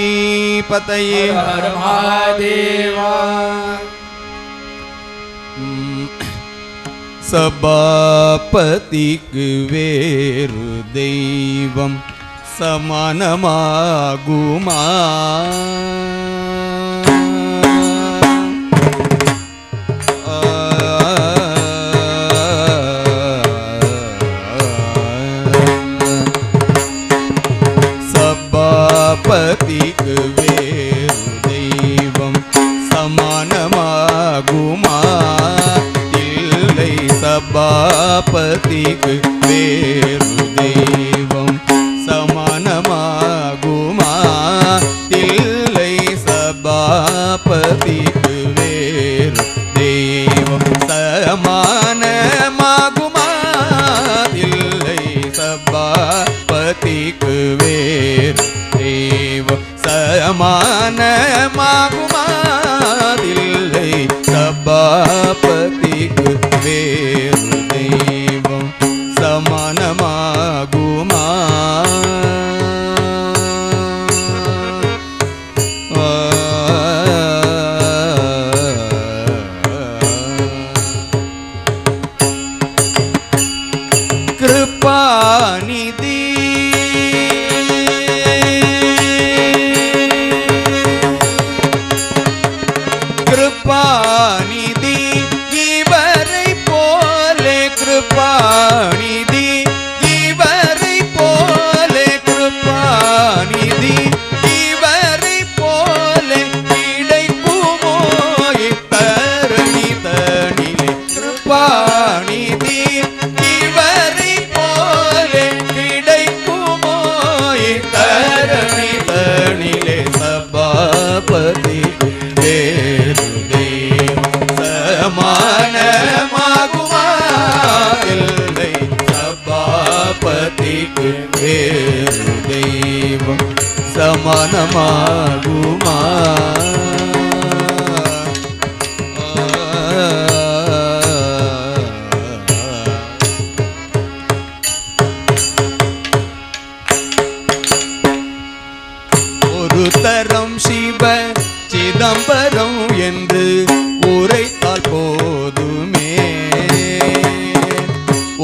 பதயே ஹர மகாதேவா. சபாபதிக்கு வேறு தெய்வம் சமானமாகுமா, சபாபதிக்கு வேறு தெய்வம் சமானமாகுமா, இல்லை சபாபதிக்கு வேறு தெய்வம் சமானமாகுமா, இல்லை சபாபதிக்கு வேறு தெய்வம் சமானமாகுமா, இல்லை சபாபதிக்கு வேறு தெய்வம் சமானமாகுமா, இல்லை சபாபதிக்கு வேறு தெய்வம் சமானமாகுமா. வேறு தெய்வம் சமானமாகுமா? ஒரு தரம் சிவ சிதம்பரம் என்று உரைத்தால் போதுமே.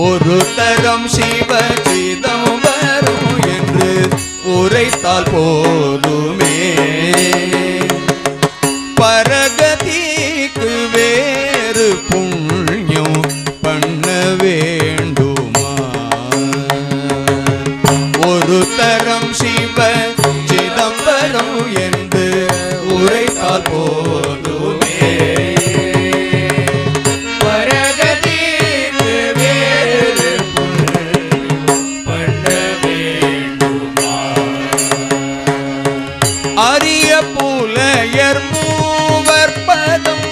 ஒரு தரம் சிவ சிதம்பரம் என்று உரைத்தால் போதுமே. பரகதிக்கு வேறு புண்ணியம் பண்ண வேண்டுமா? ஒரு தரம் சிவ சிதம்பரம் என்று உரைத்தால் போதுமே. பரகதிக்கு வேறு புண்ணியம் பண்ண வேண்டுமா? அரிய புலையர் மூவர் பதம்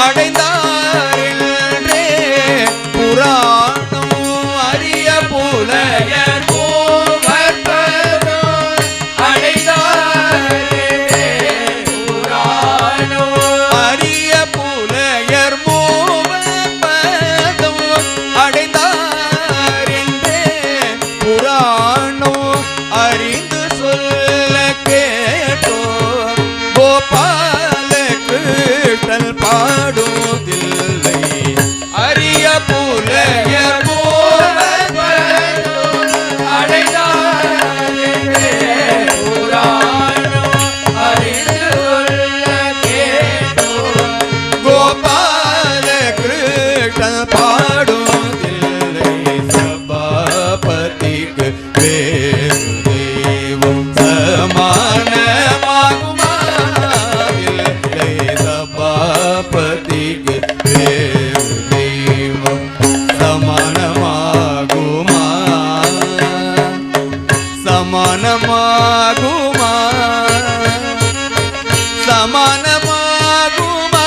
அடைந்தாரின்றே புராணம். அரிய புலையர் மூவர் பதம் அடைந்தாரே புராணம். அரிய புலையர் மூவர் பதம் அடைந்தாரின்றே புராணம் அறிந்து சொல்ல கேட்டோர் கோபால கிருஷ்ணன் பாடுவதில்லை. அரிய புலையர் மூவர் பதம் அடைந்தாரே புராணம் அறிந்து கொள்ள கேட்டோர் கோபால கிருஷ்ணன் பாடுவதில்லை. சபாபதிக்கு வேறு தெய்வம் சமானமாகுமா? இல்லை. சபாபதிக்கு வேறு தெய்வம் சமானமாகுமா? சமானமாகுமா? சமானமாகுமா?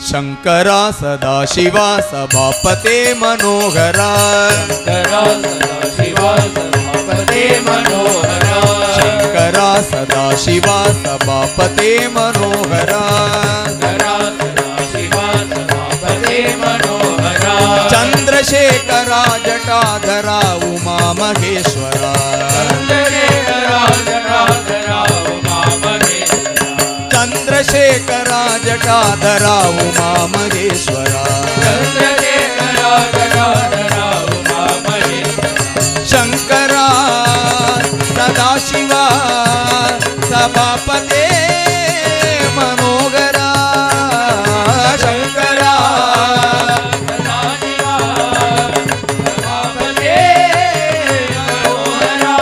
शंकरा सदा शिवा सभापते मनोहरा. शंकरा सदा शिवा सभापते मनोहरा. शंकरा सदा शिवा सभापते मनोहरा. शंकरा सदा शिवा सभापते मनोहरा. चंद्रशेखरा जटाधरा उमा महेश्वरा. चंद्रशेखरा जटाधरा उमा महेश्वरा. चंद्रशेखरा जटाधरा उमा महेश्वरा. चंद्रशेखरा जटाधरा उमा महेश्वरा. शंकरा सदाशिवा सभापते मनोहरा. शंकरा सदाशिवा सभापते मनोहरा.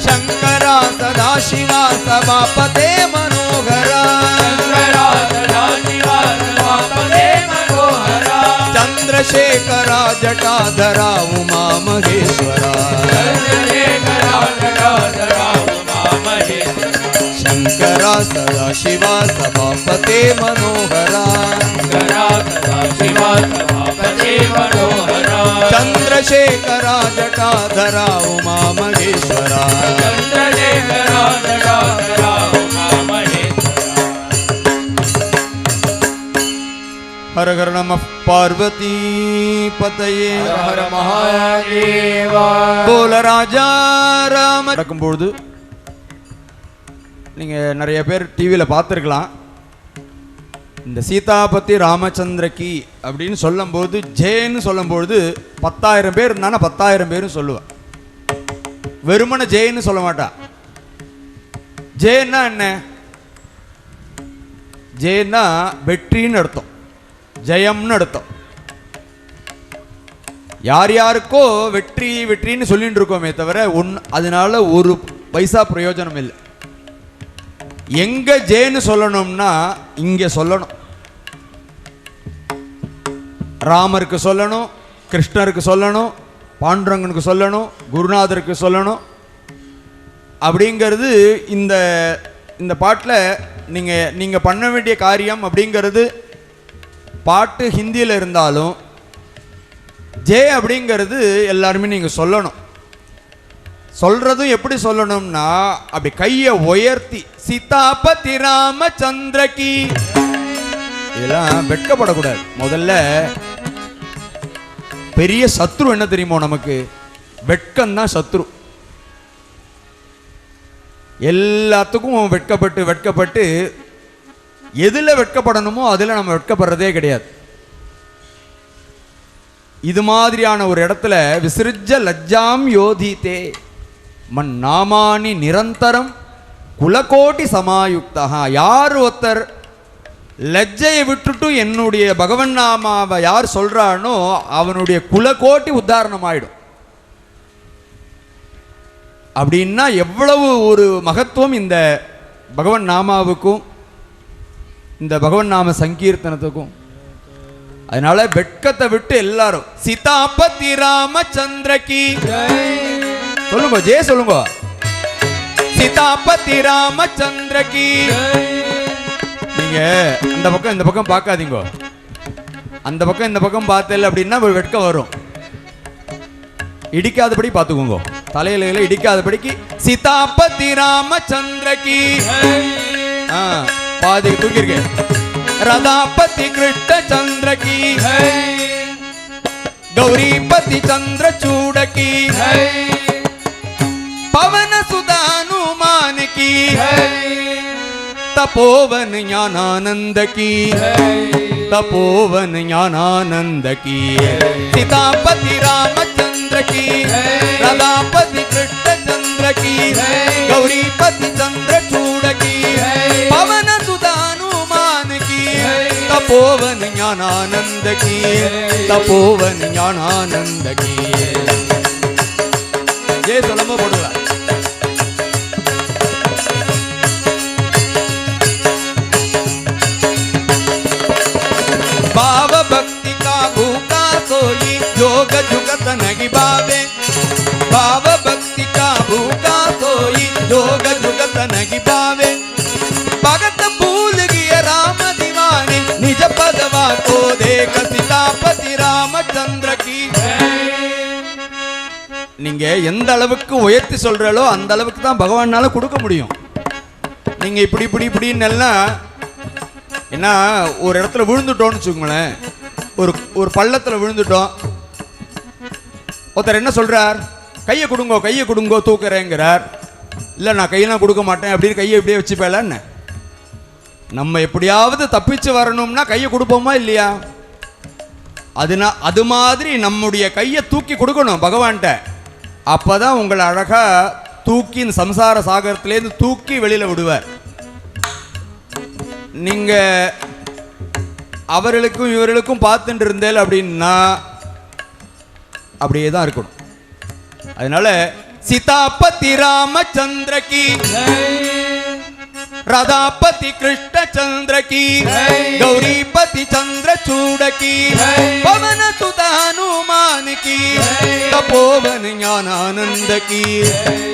शंकरा सदाशिवा सभापते मनोहरा. शंकरा सदाशिवा सभापते मनोहरा. चंद्रशेखरा जटाधरा उमा महेश्वरा. चंद्रशेखरा जटाधरा उमा महेश्वरा. शंकरा सदाशिवा सभापते मनोहरा. शंकरा सदाशिवा सभापते मनोहरा. चंद्रशेखरा जटाधरा उमा महेश्वरा. चंद्रशेखरा जटाधरा उमा महेश्वरा. हर हर नमः पार्वती पतये. हर हर महादेवा. बोल राजा राम. நடக்கும்போது நீங்கள் நிறைய பேர் டிவியில் பார்த்துருக்கலாம். இந்த சீதாபதி ராமச்சந்திரகி அப்படின்னு சொல்லும்போது ஜேன்னு சொல்லும்போது 10,000 பேர் இருந்தானா 10,000 பேரும் சொல்லுவேன். வெறுமனை ஜேன்னு சொல்ல மாட்டா. ஜேன்னா என்ன? ஜேன்னா வெற்றின்னு அர்த்தம், ஜெயம்னு அர்த்தம். யார் யாருக்கோ வெற்றி வெற்றின்னு சொல்லிட்டு இருக்கோமே தவிர அதனால ஒரு பைசா பிரயோஜனம் இல்லை. எங்க ஜேன்னு சொல்லணும்னா இங்க சொல்லணும். ராமருக்கு சொல்லணும், கிருஷ்ணருக்கு சொல்லணும், பாண்டுரங்கனுக்கு சொல்லணும், குருநாதருக்கு சொல்லணும், அப்படிங்கிறது இந்த இந்த பாட்டில் நீங்கள் பண்ண வேண்டிய காரியம் அப்படிங்கிறது பாட்டு ஹிந்தியில் இருந்தாலும் ஜெய் அப்படிங்கிறது எல்லாருமே நீங்கள் சொல்லணும். சொல்கிறதும் எப்படி சொல்லணும்னா அப்படி கையை உயர்த்தி சீதாபதி ராமச்சந்திரகி. இதெல்லாம் வெட்கப்படக்கூடாது. முதல்ல பெரிய சத்ரு என்ன தெரியுமோ நமக்கு? வெட்கம்தான் சத்ரு. எல்லாத்துக்கும் வெட்கப்பட்டு எதில் வெட்கப்படணுமோ அதில் நம்ம வெட்கப்படுறதே கிடையாது. இது மாதிரியான ஒரு இடத்துல விசிருஜ லஜ்ஜாம் யோதித்தே மன் நாமானி நிரந்தரம் குலகோட்டி சமாயுக்தா. யார் ஒருத்தர் லஜ்ஜையை விட்டுட்டு என்னுடைய பகவன் நாமாவை யார் சொல்றானோ அவனுடைய குலகோட்டி உத்தாரணம் ஆயிடும். அப்படின்னா எவ்வளவு ஒரு மகத்துவம் இந்த பகவன் நாமாவுக்கும் இந்த பகவன் நாம சங்கீர்த்தனத்துக்கும். அதனால வெட்கத்தை விட்டு எல்லாரும் சீதாபதி ராமச்சந்திரகி சொல்லுங்க, ஜெய சொல்லுங்க. சீதாபதி ராமச்சந்திரகி. நீங்க இந்த பக்கம் பார்க்காதீங்க. அந்த பக்கம் இந்த பக்கம் பார்த்தல அப்படின்னா ஒரு வெட்கம் வரும். இடிக்காதபடி பார்த்துக்கோங்க, தலையில இடிக்காதபடிக்கு. சீதாபதி ராமச்சந்திரகி. பாதி தூக்கியிருக்கேன். राधापति कृष्ण चंद्र की है, गौरीपति चंद्र चूड़ की है, पवन सुदानुमान की है, तपोवन ज्ञानानंद की है, तपोवन ज्ञानानंद की है। सीतापति रामचंद्र की है, राधापति कृष्ण चंद्र की है, गौरीपति चंद्र चूड़ की है, पवन सुदानुमान की है, तपोवन ज्ञानानंद की है, तपोवन ज्ञानानंद की है। ये सोलंबो बोलूंगा। भाव भक्ति का भूखा सोई जोग जुगत नहीं भावे, भाव भक्ति का भूखा सोई जोग जुगत नहीं भावे, भगत भूल गए राम दीवाने निज पदवा को देख सीतापति रामचंद्र की। நீங்க எந்த அளவுக்கு உயர்த்தி சொல்றாலோ அந்த அளவுக்கு தான் பகவானால கொடுக்க முடியும். நீங்க இப்படி இப்படி இப்படின்னு எல்லாம் என்ன ஒரு இடத்துல விழுந்துட்டோம்னு வச்சுக்கோங்களேன், ஒரு பள்ளத்தில் விழுந்துட்டோம். ஒருத்தர் என்ன சொல்றார், கையை கொடுங்கோ தூக்குறேங்கிறார். இல்லை நான் கையெல்லாம் கொடுக்க மாட்டேன் அப்படின்னு கையை இப்படியே வச்சுப்பேலான்னு. நம்ம எப்படியாவது தப்பிச்சு வரணும்னா கையை கொடுப்போமா இல்லையா? அது மாதிரி நம்முடைய கையை தூக்கி கொடுக்கணும் பகவான்கிட்ட. அப்பதான் உங்களை அழகா தூக்கி இந்த சம்சார சாகரத்திலேருந்து தூக்கி வெளியில விடுவார். நீங்க அவர்களுக்கும் இவர்களுக்கும் பார்த்துட்டு இருந்தேன் அப்படின்னா அப்படியே தான் இருக்கணும். அதனால सीतापति रामचंद्र की, राधापति कृष्ण चंद्र की, गौरीपति चंद्र चूड़ की, पवन सुत हनुमान की, तपोवन ज्ञानानंद की,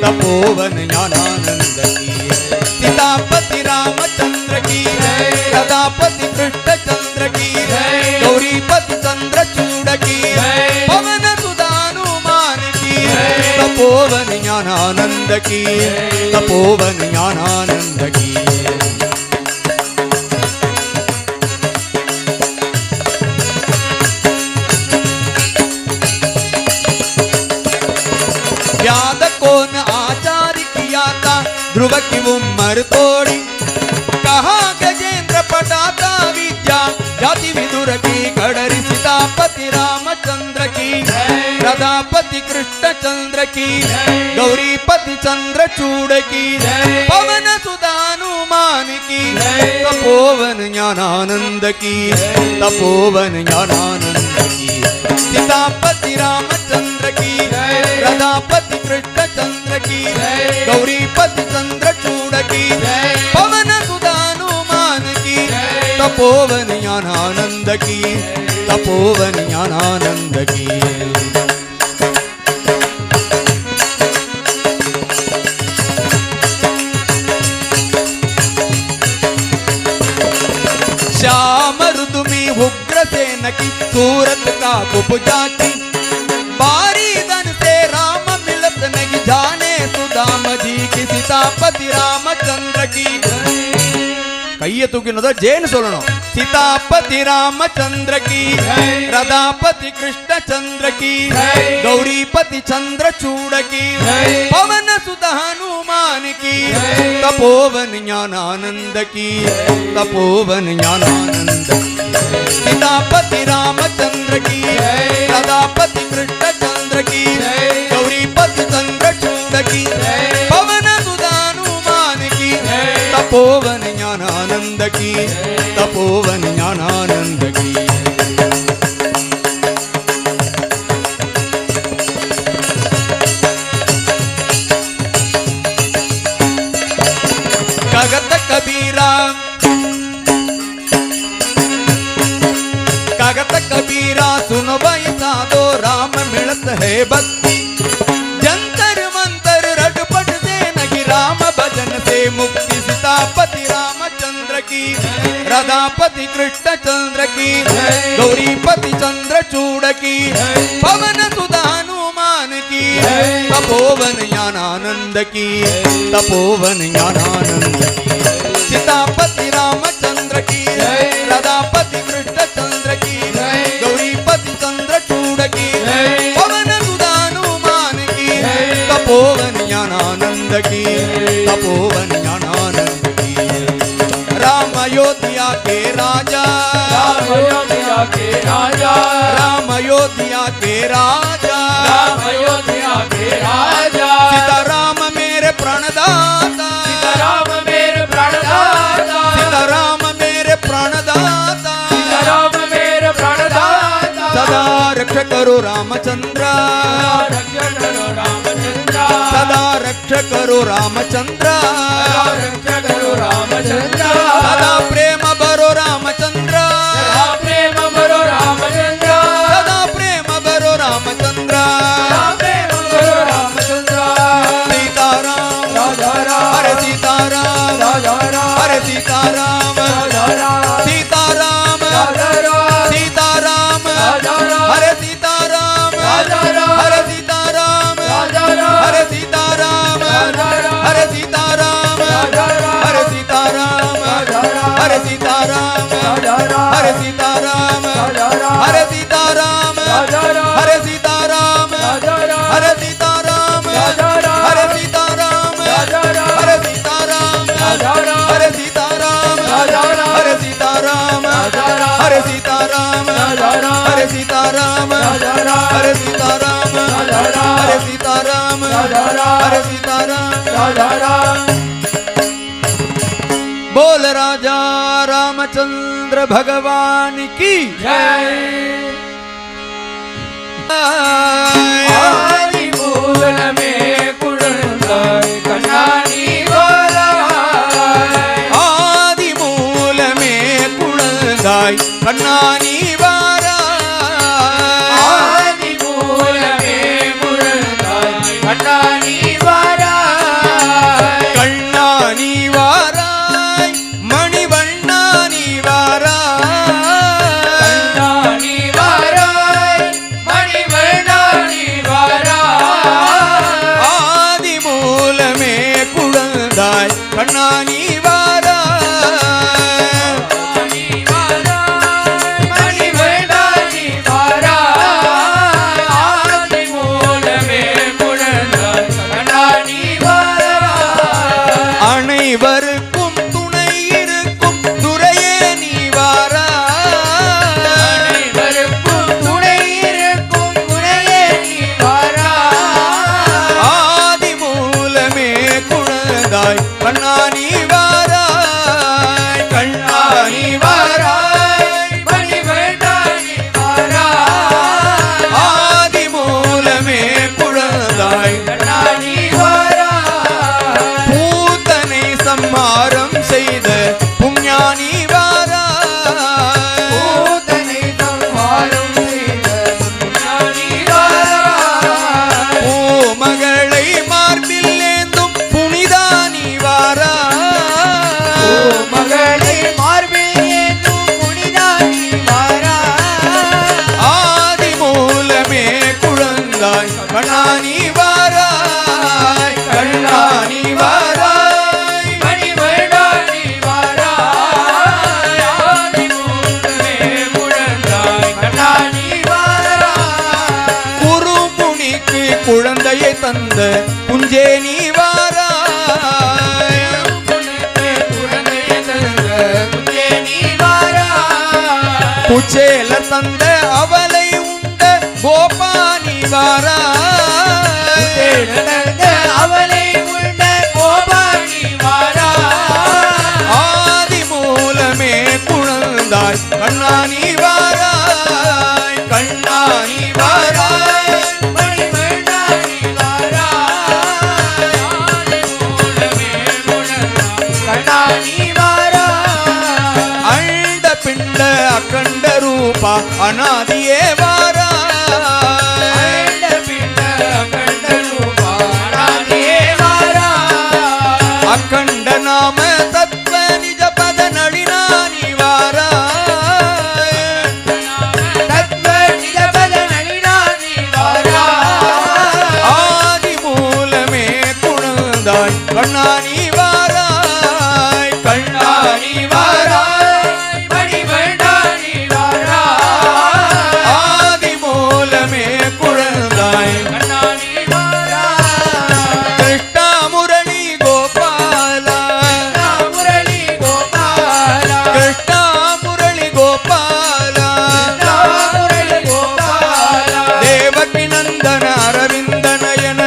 तपोवन ज्ञानानंद की। सीतापति रामचंद्र की, राधापति कृष्ण चंद्र की, गौरीपति चंद्र चूड़ की, पवन सुत हनुमान की, तपोवन ज्ञानानंद की, तपोवन ज्ञानानंद की। व्याद कौन आचार्य किया था ध्रुव की उम्र तोड़ी, कहा गजेंद्र पटाता विद्या जाति विदुर की खड़री। सीतापति रामचंद्र की, राधापति कृष्ण चंद्र की, गौरीपति चंद्र चूड़ की, पवन सुत हनुमान की, तपोवन ज्ञानानंद की, तपोवन ज्ञानानंद की। सीतापति रामचंद्र की, राधापति कृष्ण चंद्र की, गौरीपति चंद्र चूड़ की, पवन सुत हनुमान की, तपोवन ज्ञानानंद की, तपोवन ज्ञानानंद की। जानकी सूरत का उपजा की बारी धन से राम मिलत नहीं जाने सुदाम जी की सीतापति रामचंद्र की கையை தூக்கினதோ ஜெயன்னு சொல்லணும் सीतापति रामचंद्र की राधापति कृष्ण चंद्र की गौरीपति चंद्र चूड़ की पवन सुत हनुमान की तपोवन ज्ञानानंद की तपोवन ज्ञानानंद सीतापति रामचंद्र की राधापति कृष्ण चंद्र की गौरीपति चंद्र चूड़ की पवन सुत हनुमान की तपोवन ज्ञानानंद की तपोवन ज्ञानानंद की कगत कबीरा कगत कबीरा सुनो भाई साधो राम मिलत है भक्ति जंतर मंतर रटपट से नगी राम भजन से मुक्ति सीतापति रामचंद्र की राधापति कृष्ण चंद्र की गौरीपति चंद्र चूड़ की पवन सुत हनुमान की तपोवन ज्ञानानंद की तपोवन ज्ञानानंद की सीतापति रामचंद्र की राधापति कृष्ण चंद्र की गौरीपति चंद्र चूड़ की पवन सुत हनुमान की तपोवन ज्ञानानंद की तपोवन ज्ञानानंद की राम अयोध्या के राजा राम अयोध्या के राजा राम अयोध्या के राजा राम अयोध्या के राजा सीताराम मेरे प्रणदाता सीताराम मेरे प्राणदाता सीताराम मेरे प्रणदाता सीताराम मेरे प्राणदाता सदा रक्ष करो रामचंद्र रक्षा करो रामचंद्र सदा रक्ष करो रामचंद्र रक्षा करो रामचंद्र सदा प्रेम भरो रामचंद्र सदा प्रेम भरो रामचंद्र सदा प्रेम भरो रामचंद्र सदा प्रेम भरो रामचंद्र सीताराम राजा राम हरे सीताराम राजा राम हरे सीताराम राजा राम सीताराम राजा राम सीताराम राजा राम हरे सीताराम राजा राम हरे सीताराम राजा राम हरे सीताराम राजा राम हरे सीताराम राजा राम हरे सीताराम राजा राम हरे सीताराम राजा राम हरे सीताराम राजा राम हरे सीताराम राजा राम हरे सीताराम राजा राम हरे सीताराम राजा राम हरे सीताराम राजा राम हरे सीताराम राजा राम हरे सीताराम राजा राम हरे सीताराम राजा राम हरे सीताराम राजा राम हरे सीताराम राजा राम हरे सीताराम राजा राम हरे सीताराम राजा राम हरे सीताराम राजा राम बोल राजा रामचंद्र भगवान की जय आदि मूल में कुड़ंगाई कन्नानी वाराय आदि मूल में कुड़ंगाई कन्नानी वारा आदि मूल में कुड़ंगाई कन्नानी वाराय कन्नानी वाराय मणिवण्णानी वाराय कन्नानी वाराय मणिवर्णानी वाराय आदि मूल में कुड़ंगाई कन्नानी அனைவருக்கும் துணை இருக்கும் துரையே நீ வாராய் அனைவருக்கும் துணை இருக்கும் துணையே நீ வாராய் ஆதி மூலமே குழந்தாய் கண்ணா நீ வாராய் கண்ணா நீ வாராய் மணிவண்ணா நீ வாராய் ஆதி மூலமே குழந்தாய் கண்ணா நீ வாராய் பூத்தனை சம்மாரம் செய்த புண்ணியானி வாராய் பூதனை சம்ஹாரம் செய்த புண்ணியானி வாராய் பூமகளை மார்பில் ஏந்தும் புனிதானி வாராய் உச்சேலர் தந்த அவலை உண்ட கோபானி வாராய் அவளை உண்ட கோபானி வாராய் ஆதி மூலமே குழந்தாய் கண்ணானி வாராய் கண்ணானி வாராய் மணிவண்ணானி வாராய் ஆதி மூலமே குழந்தாய் கண்ணானி வாராய் அண்ட பிண்ட அகண்ட ரூபா அநாதியே வாராய் அகண்ட நாம தத்வ நிஜ பத நளினானி வாராய் ஆதி மூலமே குணந்தாய் கண்ணானி வாராய் கண்ணானி வாராய் ஆதி மூலமே குழந்தாய் கிருஷ்ணா முரளி கோபாலா கிருஷ்ணா முரளி கோபாலா தேவகி நந்தன அரவிந்தனயன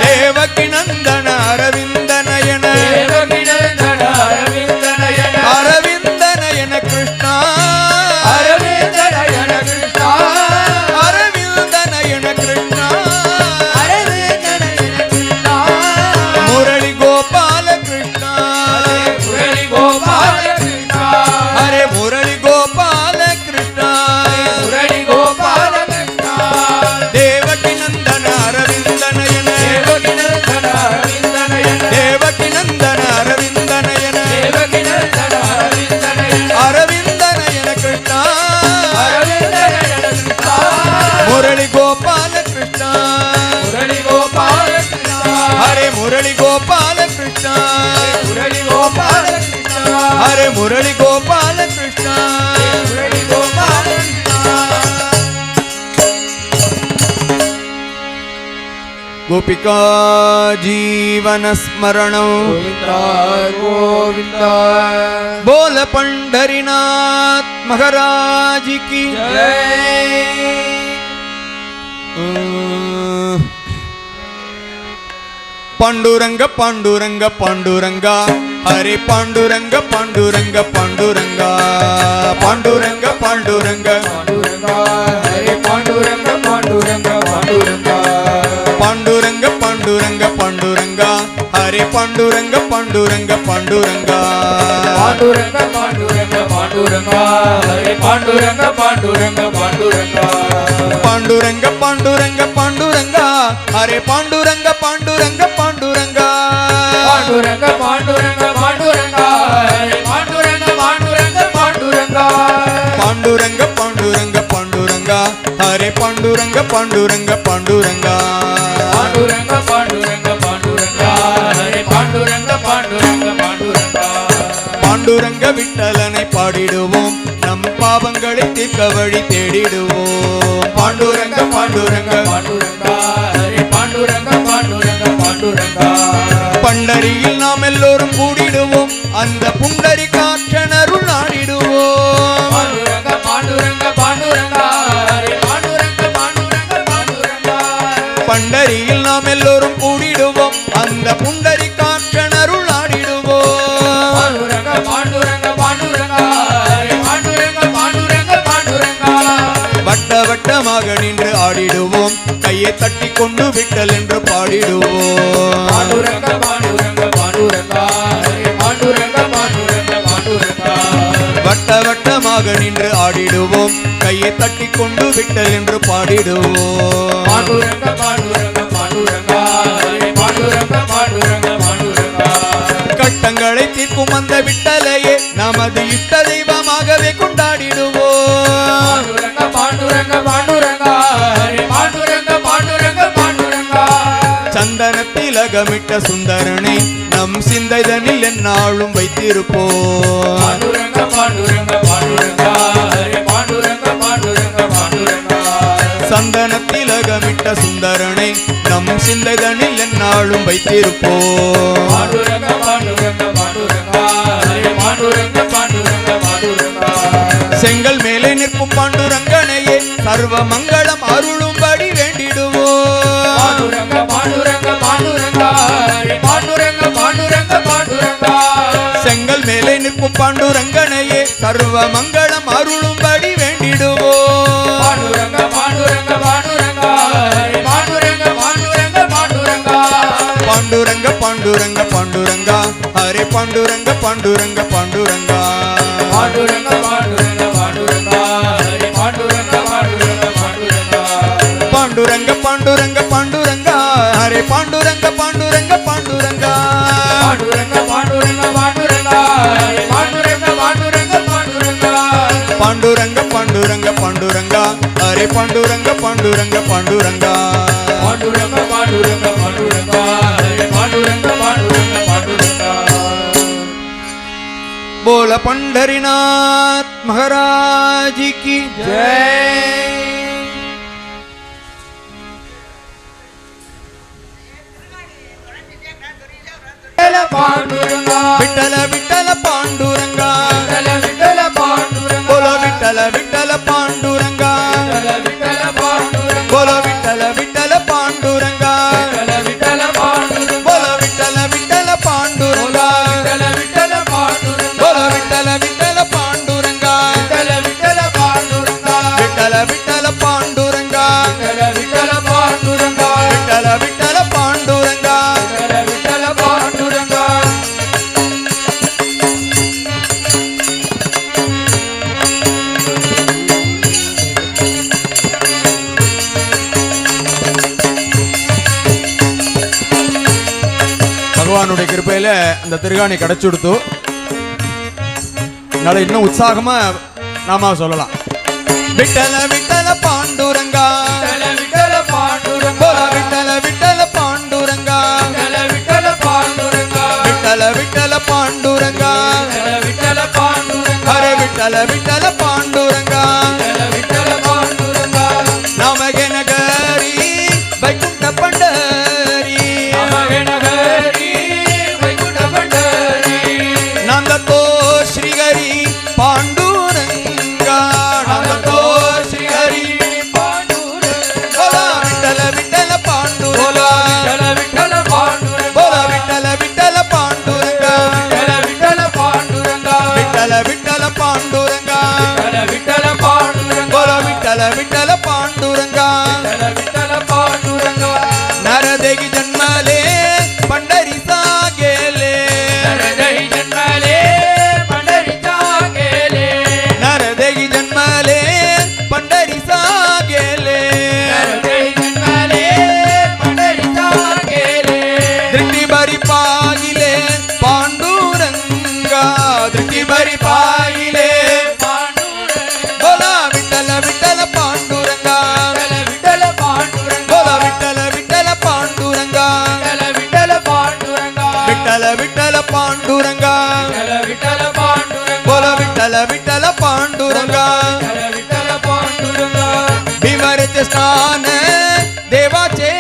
தேவகி நந்தன அரவிந்தனயன அரவிந்தனயன கிருஷ்ணா அரவிந்தனயன கிருஷ்ணா முரளி கோபால கிருஷ்ணா ஹரே முரளி கோபால கிருஷ்ணா தேவகி நந்தன அரவிந்தனயன தேவகி நந்தன அரவிந்தனயன அரவிந்தனயன கிருஷ்ணா முரளி கோபால கிருஷ்ணா ஹரே முரளி கோபால கிருஷ்ணா ஹரே முரளி கோபால கிருஷ்ணா गोपिका जीवन स्मरणं बोल पंढरीनाथ महाराज की पांडुरंग पांडुरंग पांडुरंगा हरे पांडुरंग पांडुरंग पांडुरंगा पांडुरंग पांडुरंग पांडुरंग पांडुरंग पांडुरंगा हरे पांडुरंग पांडुरंग पांडुरंगा पांडुरंग पांडुरंग पांडुरंगा हरे पांडुरंग पांडुरंग पांडुरंगा पांडुरंग पांडुरंग पांडुरंगा हरे पांडुरंग पांडुरंग पांडुरंगा பாண்டுரங்க விட்டலனை பாடிடுவோம் நம் பாவங்களை தீர்க்க வழி தேடிடுவோம் பாண்டுரங்க பாண்டுரங்க பண்டரியில் நாம் எல்லோரும் கூடிடுவோம் அந்த புண்டரி காற்றனருள் நாடிடுவோம் பண்டரியில் நாம் எல்லோரும் கூடிடுவோம் அந்த புண்டரி காற்றனருள் நாடிடுவோம் வட்ட வட்டமாக நின்று ஆடிடுவோம் கையை தட்டி கொண்டு விட்டல் என்று பாடிடுவோம் வட்ட வட்டமாக நின்று ஆடிடுவோம் கையை தட்டி கொண்டு விட்டல் என்று பாடிடுவோம் கட்டங்களை தீர்க்கும் அந்த விட்டலையே நமது இஷ்ட தெய்வமாகவே கொண்டாடிடுவோம் சந்தனத்திலகமிட்ட சுந்தரனை நம் சிந்தைதனில் எந்நாளும் வைத்திருப்போம் சந்தனத்திலகமிட்ட சுந்தரனை நம் சிந்தைதனில் எந்நாளும் வைத்திருப்போம் செங்கல் மேலே நிற்கும் பாண்டுரங்கனையே சர்வ மங்களம் அருளும்படி வேண்டிடுவோம். பாண்டுரங்க பாண்டுரங்க பாண்டுரங்க பாண்டுரங்க பாண்டுரங்க பாண்டுரங்க செங்கல் மேலே நிற்கும் பாண்டுரங்கனையே சர்வ மங்களம் அருளும்படி வேண்டிடுவோம். பாண்டுரங்க பாண்டுரங்க பாண்டுரங்க பாண்டுரங்க பாண்டுரங்க பாண்டுரங்க பாண்டுரங்க பாண்டுரங்க பாண்டுரங்கா ஹரே பாண்டுரங்க பாண்டுரங்க பாண்டுரங்கா பாண்டுரங்க பாண்டுரங்க பாண்டுரங்க பாண்டுரங்க பாண்டுரங்க பாண்டுரங்க பாண்டுரங்க பாண்டுரங்க பாண்டுரங்கா ஹரே பாண்டுரங்க பாண்டுரங்க பாண்டுரங்கா பாண்டுரங்க பாண்டுரங்க பாண்டுரங்க பாண்டுரங்க பாண்டுரங்க பாண்டுரங்க பாண்டுரங்க பாண்டுரங்க பாண்டுரங்கா ஹரே பாண்டுரங்க பாண்டுரங்க பாண்டுரங்கா பாண்டுரங்க பாண்டுரங்க பாண்டுரங்க பாண்டுரங்க பாண்டுரங்க பாண்டுரங்க बोल पंढरीनाथ महाराज की जय पांडुरंगा विठ्ठल विठ्ठल पांडुरंगा विठ्ठल पांडुरंगा बोलो विठ्ठल विठ्ठल पांडुरंगा विठ्ठल पांडुरंगा बोलो विठ्ठल विठ्ठल पांडुरंगा विठ्ठल पांडुरंगा बोलो विठ्ठल विठ्ठल पांडुरंगा विठ्ठल पांडुरंगा बोलो विठ्ठल विठ्ठल पांडुरंगा विठ्ठल पांडुरंगा विठ्ठल विठ्ठल पांडुरंगा विठ्ठल पांडुरंगा विठ्ठल विठ्ठल पांडुरंगा विठ्ठल पांडुरंगा பகவானுடைய கிருபையில அந்த திருகாணி கிடைச்சு கொடுத்து அதனால இன்னும் உற்சாகமா நாம சொல்லலாம். விட்டல விட்டல பாண்டுரங்கா विठ्ठल पांडुरंगा போல விட்டல விட்டல பாண்டுரங்கா विठ्ठल पांडुरंगा விட்டல விட்டல பாண்டுரங்கா विठ्ठल पांडुरंगा ஹரே விட்டல விட்டல பாண்டுரங்கா विठ्ठल पांडुरंगा நமகன கரி வைகுண்ட பண்டரி नमः वैकुंठ पंढरी நந்ததோ ஸ்ரீஹரி பாண்டுரங்கா நந்ததோ ஸ்ரீஹரி போல விட்டல விட்டல பாண்டுரங்கா विठ्ठल पांडुरंगा போல விட்டல விட்டல பாண்டுரங்கா विठ्ठल पांडुरंगा விட்டல விட்டல பாண்டுரங்கா विठ्ठल पांडुरंगा போல விட்டல விட்டல பாண்டுரங்கா विठ्ठल पांडुरंगा நரதேகி ஜன்மலே பண்டரி சாகேலே नरदहि जन्मले पंढरीचा गेले நரதேகி ஜன்மலே பண்டரி சாகேலே नरदहि जन्मले पंढरीचा गेले திருஷ்டி பரி பாகிலே பாண்டுரங்கா திருஷ்டி பரி பாகிலே पांडुरंगा போலா விட்டல விட்டல பாண்டுரங்கா विठ्ठल पांडुरंगा போலா விட்டல விட்டல பாண்டுரங்கா विठ्ठल पांडुरंगा விட்டல விட்டல பாண்டுரங்கா विठ्ठल पांडुरंगा போலா விட்டல விட்டல பாண்டுரங்கா विठ्ठल पांडुरंगा भीमरथ स्नान देवाचे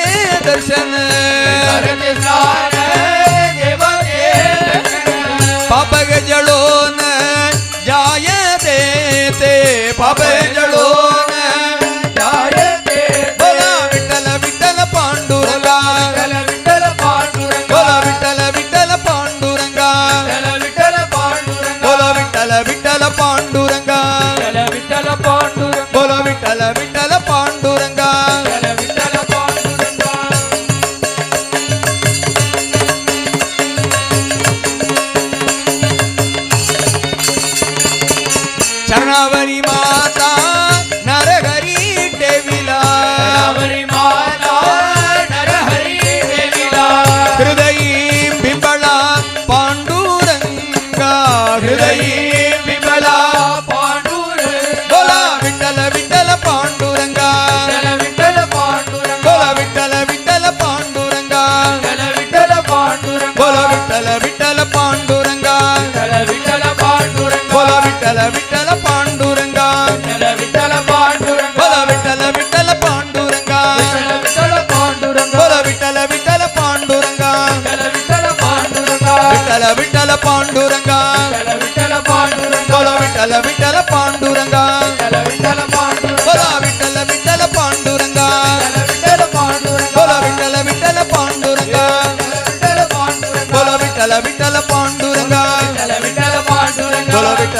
दर्शन भारत स्नान देवाचे दर्शन पाप जळोन जाय देते पाप जळोन जायते बोला विठ्ठल विठ्ठल पांडुरंगा विठ्ठल पांडुरंगा बोला विठ्ठल विठ्ठल पांडुरंगा विठ्ठल पांडुरंगा बोला विठ्ठल विठ्ठल पांडुरंगा विठ्ठल पांडुरंगा बोला विठ्ठल विठ्ठल पांडुरंगा विठ्ठल पांडुरंगा शरणावरी माता नरहरी टेविला रावरी माता नरहरी देवीला हृदयी बिंबळा पांडुरंगा हृदयी बिंबळा पांडुरंगा बोला विठ्ठल विठ्ठल पांडुरंगा विठ्ठल पांडुरंगा बोला विठ्ठल विठ्ठल पांडुरंगा विठ्ठल पांडुरंगा बोला विठ्ठल विठ्ठल पांडुरंगा विठ्ठल पांडुरंगा बोला विठ्ठल विठ्ठल पांडुरंगा विठ्ठल पांडुरंगा बोला विठ्ठल विठ्ठल पांडुरंगा विठ्ठल पांडुरंगा बोला विठ्ठल विठ्ठल पांडुरंगा विठ्ठल पांडुरंगा विठ्ठल विठ्ठल पांडुरंगा विठ्ठल पांडुरंगा बोला विठ्ठल विठ्ठल पांडुरंगा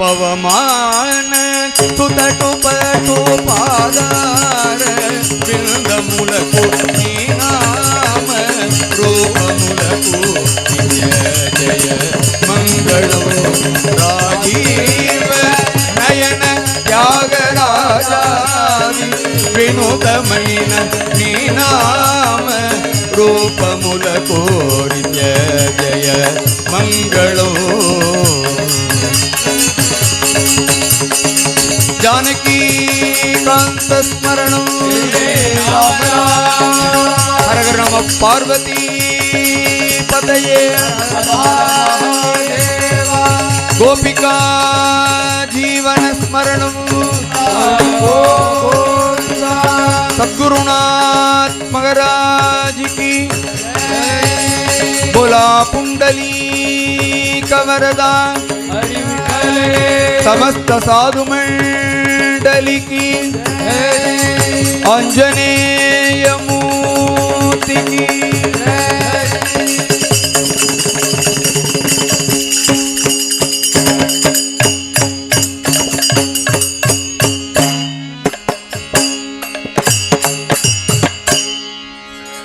పవమాన తుతటు పటు పాదార బిందములకు నీ నామ రూపములకు జయ జయ మంగళం రాజీవ నయన త్యాగరాజాది వినూతమైన నీ నామ రూపములకు నిత్య జయ మంగళం जानकी कांत स्मरणं हर हर नमः पार्वती पतये गोपिका जीवन स्मरणं सद्गुरुनाथ महाराज की बोला पुंडली कवरदा समस्त साधु मंडली की आंजनेय मूर्ति की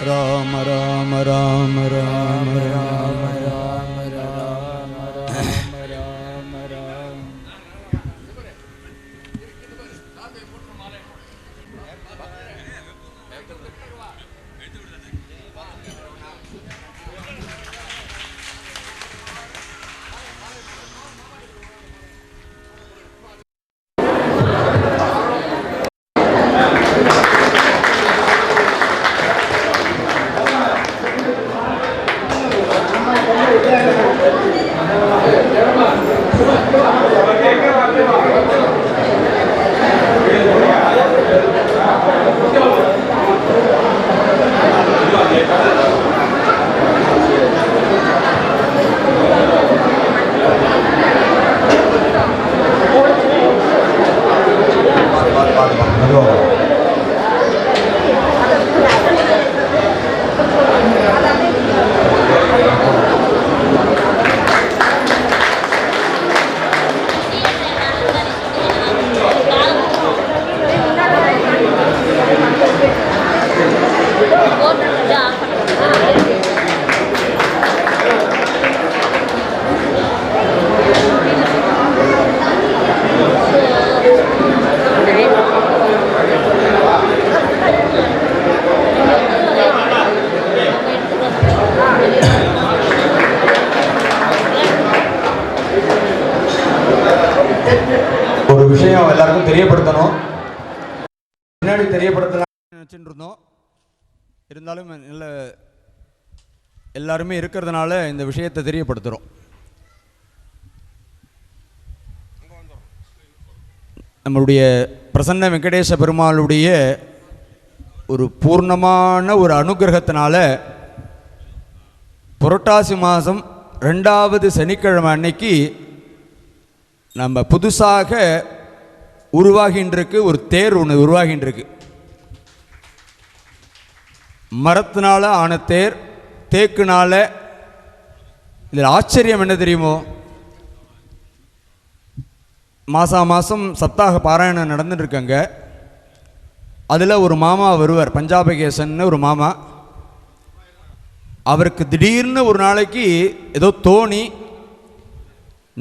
राम राम राम राम राम ஒரு விஷயம் எல்லாருக்கும் தெரியப்படுத்தணும், முன்னாடி தெரியப்படுத்தலாம் நினச்சிட்டு இருந்தோம். இருந்தாலும் நல்ல எல்லாருமே இருக்கிறதுனால இந்த விஷயத்தை தெரியப்படுத்துகிறோம். நம்மளுடைய பிரசன்ன வெங்கடேச பெருமாளுடைய ஒரு பூர்ணமான ஒரு அனுகிரகத்தினால புரட்டாசி மாதம் 2வது சனிக்கிழமை அன்னைக்கு நம்ம புதுசாக உருவாகின்றிருக்கு ஒரு தேர் ஒன்று உருவாகின்றிருக்கு. மரத்தினால ஆன தேர், தேக்குனால. இதில் ஆச்சரியம் என்ன தெரியுமோ, மாதம் சப்தாக பாராயணம் நடந்துட்டுருக்கங்க. அதில் ஒரு மாமா வருவார், பஞ்சாபகேசன்னு ஒரு மாமா. அவருக்கு திடீர்னு ஒரு நாளைக்கு ஏதோ தோணி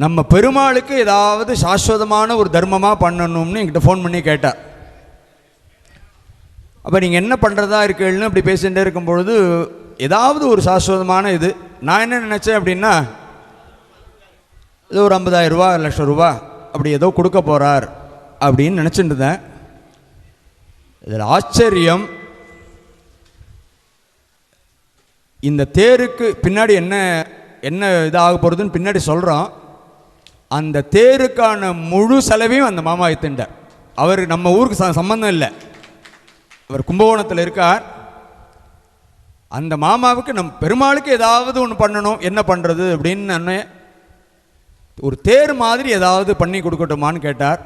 நம்ம பெருமாளுக்கு ஏதாவது சாஸ்வதமான ஒரு தர்மமாக பண்ணணும்னு என்கிட்ட ஃபோன் பண்ணி கேட்டார். அப்போ நீங்கள் என்ன பண்ணுறதா இருக்கீங்கன்னு அப்படி பேசிகிட்டே இருக்கும்பொழுது ஏதாவது ஒரு சாஸ்வதமான இது. நான் என்ன நினச்சேன் அப்படின்னா, ஏதோ ஒரு 50,000 ரூபா, 1,00,000 ரூபா அப்படி ஏதோ கொடுக்க போகிறார் அப்படின்னு நினச்சிட்டு இருந்தேன். இதில் ஆச்சரியம், இந்த தேருக்கு பின்னாடி என்ன இதாக போகிறதுன்னு பின்னாடி சொல்கிறோம். அந்த தேருக்கான முழு செலவையும் அந்த மாமா எடுத்துட்டார். அவர் நம்ம ஊருக்கு சம்பந்தம் இல்லை, அவர் கும்பகோணத்தில் இருக்கார். அந்த மாமாவுக்கு நம் பெருமாளுக்கு ஏதாவது ஒன்று பண்ணணும், என்ன பண்ணுறது அப்படின்னு ஒரு தேர் மாதிரி ஏதாவது பண்ணி கொடுக்கட்டுமான்னு கேட்டார்.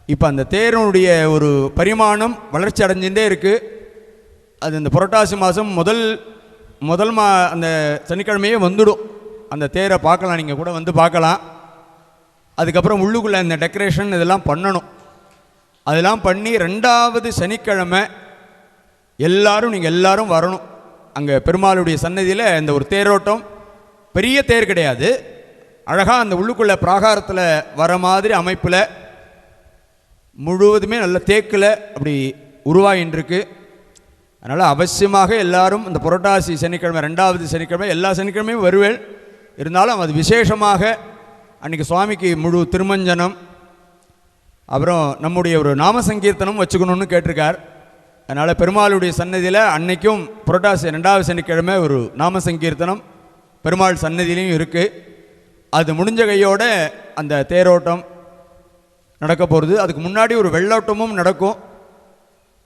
இப்போ அந்த தேருடைய ஒரு பரிமாணம் வளர்ச்சி அடைஞ்சுட்டே இருக்குது. அது இந்த புரட்டாசி மாதம் முதல் அந்த சனிக்கிழமையே வந்துடும். அந்த தேரை பார்க்கலாம், நீங்கள் கூட வந்து பார்க்கலாம். அதுக்கப்புறம் உள்ளுக்குள்ளே இந்த டெக்கரேஷன் இதெல்லாம் பண்ணணும். அதெல்லாம் பண்ணி 2வது சனிக்கிழமை நீங்கள் எல்லாரும் வரணும். அங்கே பெருமாளுடைய சன்னதியில் இந்த ஒரு தேரோட்டம், பெரிய தேர் கிடையாது, அழகாக அந்த உள்ளுக்குள்ளே பிராகாரத்தில் வர மாதிரி அமைப்பில் முழுவதுமே நல்ல தேக்கில் அப்படி உருவாயின்றிருக்கு. அதனால் அவசியமாக எல்லாரும் இந்த புரட்டாசி சனிக்கிழமை 2வது சனிக்கிழமை எல்லா சனிக்கிழமையும் வருவேள். இருந்தாலும் அது விசேஷமாக அன்றைக்கி சுவாமிக்கு முழு திருமஞ்சனம், அப்புறம் நம்முடைய ஒரு நாம சங்கீர்த்தனம் வச்சுக்கணும்னு கேட்டிருக்கார். அதனால் பெருமாளுடைய சன்னதியில் அன்னைக்கும் புரட்டாசி 2வது சனிக்கிழமை ஒரு நாம சங்கீர்த்தனம் பெருமாள் சன்னதியிலையும் இருக்குது. அது முடிஞ்ச கையோட அந்த தேரோட்டம் நடக்க போகிறது. அதுக்கு முன்னாடி ஒரு வெள்ளோட்டமும் நடக்கும்.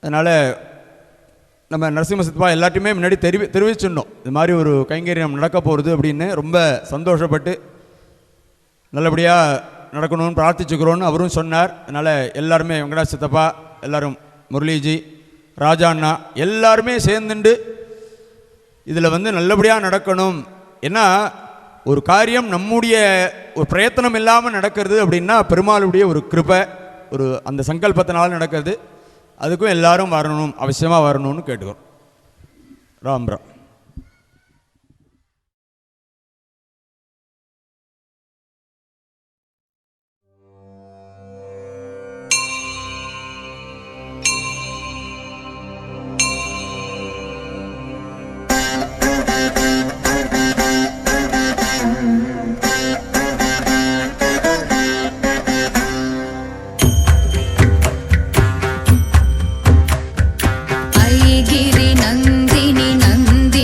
அதனால் நம்ம நரசிம்ம சித்தப்பா எல்லாத்தையுமே முன்னாடி தெரிவிச்சிடணும், இது மாதிரி ஒரு கைங்கரியம் நடக்க போகிறது அப்படின்னு. ரொம்ப சந்தோஷப்பட்டு நல்லபடியாக நடக்கணும்னு பிரார்த்திச்சுக்கிறோன்னு அவரும் சொன்னார். அதனால் எல்லாருமே வெங்கடாஜ் சித்தப்பா, எல்லோரும் முரளிஜி, ராஜா அண்ணா எல்லாருமே சேர்ந்துண்டு இதில் நல்லபடியாக நடக்கணும். ஏன்னா ஒரு காரியம் நம்முடைய ஒரு பிரயத்தனம் இல்லாமல் நடக்கிறது அப்படின்னா பெருமாளுடைய ஒரு கிருபை, ஒரு அந்த சங்கல்பத்தினால நடக்கிறது. அதுக்கும் எல்லாரும் வரணும், அவசியமாக வரணும்னு கேட்டுக்கிறோம். ராம் ராம். गिरि नन्दिनि नन्दिनी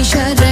शरण